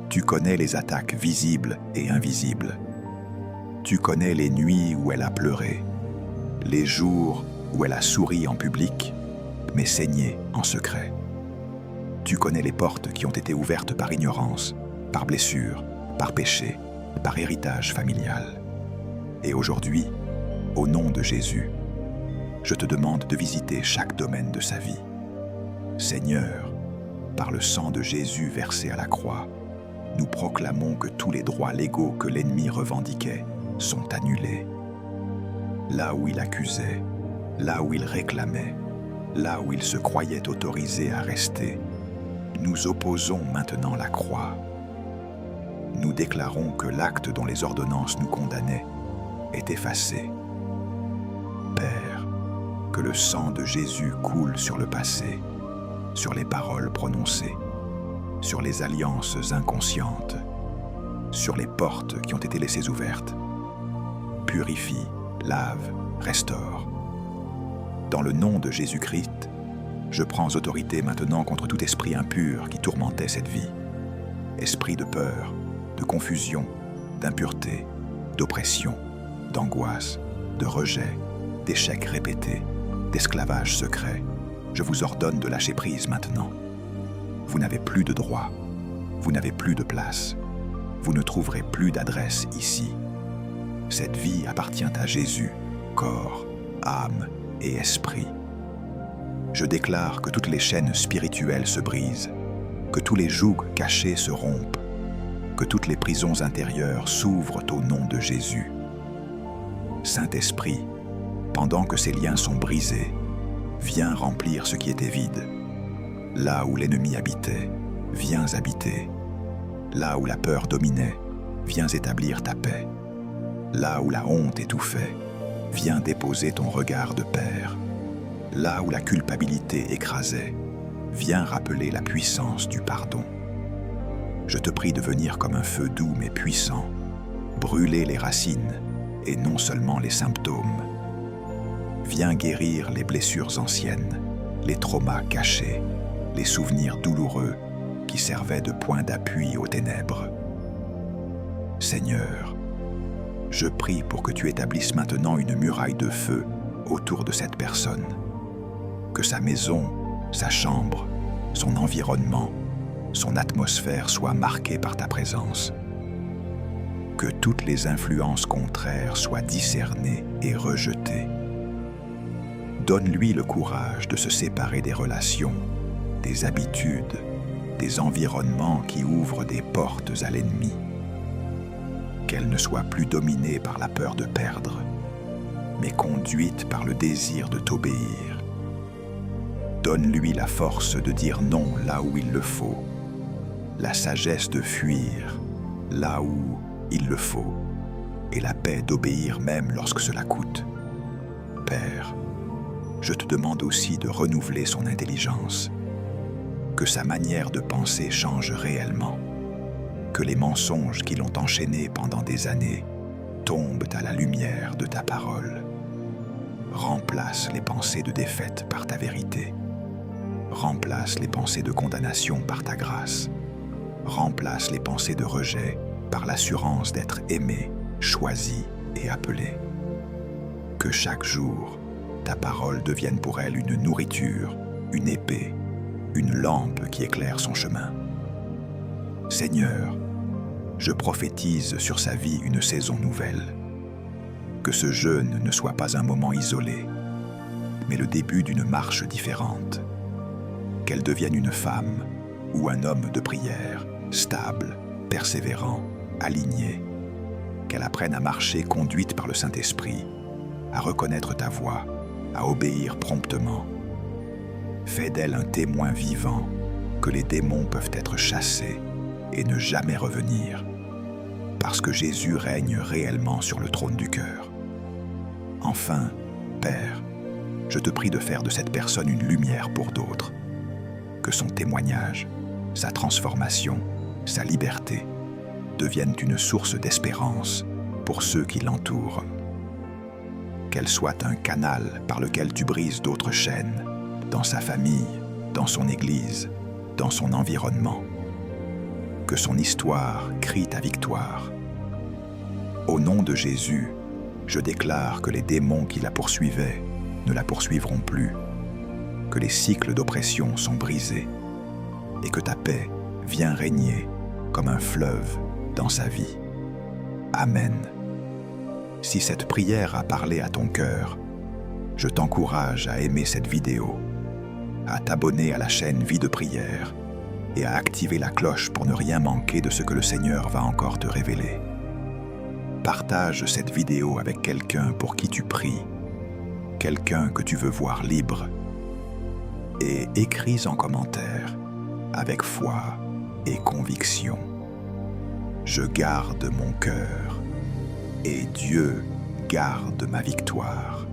tu connais les attaques visibles et invisibles. Tu connais les nuits où elle a pleuré, les jours où elle a souri en public, mais saigné en secret. Tu connais les portes qui ont été ouvertes par ignorance, par blessure, par péché, par héritage familial. Et aujourd'hui, au nom de Jésus, je te demande de visiter chaque domaine de sa vie. Seigneur, par le sang de Jésus versé à la croix, nous proclamons que tous les droits légaux que l'ennemi revendiquait sont annulés. Là où il accusait, là où il réclamait, là où il se croyait autorisé à rester, nous opposons maintenant la croix. Nous déclarons que l'acte dont les ordonnances nous condamnaient est effacé. Père, que le sang de Jésus coule sur le passé, sur les paroles prononcées, sur les alliances inconscientes, sur les portes qui ont été laissées ouvertes. Purifie, lave, restaure. Dans le nom de Jésus-Christ, je prends autorité maintenant contre tout esprit impur qui tourmentait cette vie. Esprit de peur, de confusion, d'impureté, d'oppression, d'angoisse, de rejet, d'échecs répétés, d'esclavage secret. Je vous ordonne de lâcher prise maintenant. Vous n'avez plus de droit, vous n'avez plus de place, vous ne trouverez plus d'adresse ici. Cette vie appartient à Jésus, corps, âme et esprit. Je déclare que toutes les chaînes spirituelles se brisent, que tous les jougs cachés se rompent, que toutes les prisons intérieures s'ouvrent au nom de Jésus. Saint-Esprit, pendant que ces liens sont brisés, viens remplir ce qui était vide. Là où l'ennemi habitait, viens habiter. Là où la peur dominait, viens établir ta paix. Là où la honte étouffait, viens déposer ton regard de Père. Là où la culpabilité écrasait, viens rappeler la puissance du pardon. Je te prie de venir comme un feu doux mais puissant, brûler les racines et non seulement les symptômes. Viens guérir les blessures anciennes, les traumas cachés, les souvenirs douloureux qui servaient de point d'appui aux ténèbres. Seigneur, je prie pour que tu établisses maintenant une muraille de feu autour de cette personne. Que sa maison, sa chambre, son environnement, son atmosphère soient marqués par ta présence. Que toutes les influences contraires soient discernées et rejetées. Donne-lui le courage de se séparer des relations, des habitudes, des environnements qui ouvrent des portes à l'ennemi. Qu'elle ne soit plus dominée par la peur de perdre, mais conduite par le désir de t'obéir. Donne-lui la force de dire non là où il le faut, la sagesse de fuir là où il le faut, et la paix d'obéir même lorsque cela coûte. Père, je te demande aussi de renouveler son intelligence, que sa manière de penser change réellement, que les mensonges qui l'ont enchaîné pendant des années tombent à la lumière de ta parole. Remplace les pensées de défaite par ta vérité. Remplace les pensées de condamnation par ta grâce. Remplace les pensées de rejet par l'assurance d'être aimé, choisi et appelé. Que chaque jour, ta parole devienne pour elle une nourriture, une épée, une lampe qui éclaire son chemin. Seigneur, je prophétise sur sa vie une saison nouvelle. Que ce jeûne ne soit pas un moment isolé, mais le début d'une marche différente. Qu'elle devienne une femme, ou un homme de prière, stable, persévérant, aligné, qu'elle apprenne à marcher conduite par le Saint-Esprit, à reconnaître ta voix, à obéir promptement. Fais d'elle un témoin vivant que les démons peuvent être chassés et ne jamais revenir, parce que Jésus règne réellement sur le trône du cœur. Enfin, Père, je te prie de faire de cette personne une lumière pour d'autres, que son témoignage, sa transformation, sa liberté deviennent une source d'espérance pour ceux qui l'entourent. Qu'elle soit un canal par lequel tu brises d'autres chaînes, dans sa famille, dans son église, dans son environnement. Que son histoire crie ta victoire. Au nom de Jésus, je déclare que les démons qui la poursuivaient ne la poursuivront plus, que les cycles d'oppression sont brisés et que ta paix vient régner comme un fleuve dans sa vie. Amen. Si cette prière a parlé à ton cœur, je t'encourage à aimer cette vidéo, à t'abonner à la chaîne Vie de prière et à activer la cloche pour ne rien manquer de ce que le Seigneur va encore te révéler. Partage cette vidéo avec quelqu'un pour qui tu pries, quelqu'un que tu veux voir libre, et écris en commentaire, avec foi et conviction: je garde mon cœur, et Dieu garde ma victoire.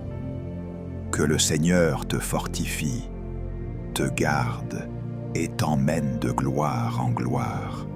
Que le Seigneur te fortifie, te garde et t'emmène de gloire en gloire.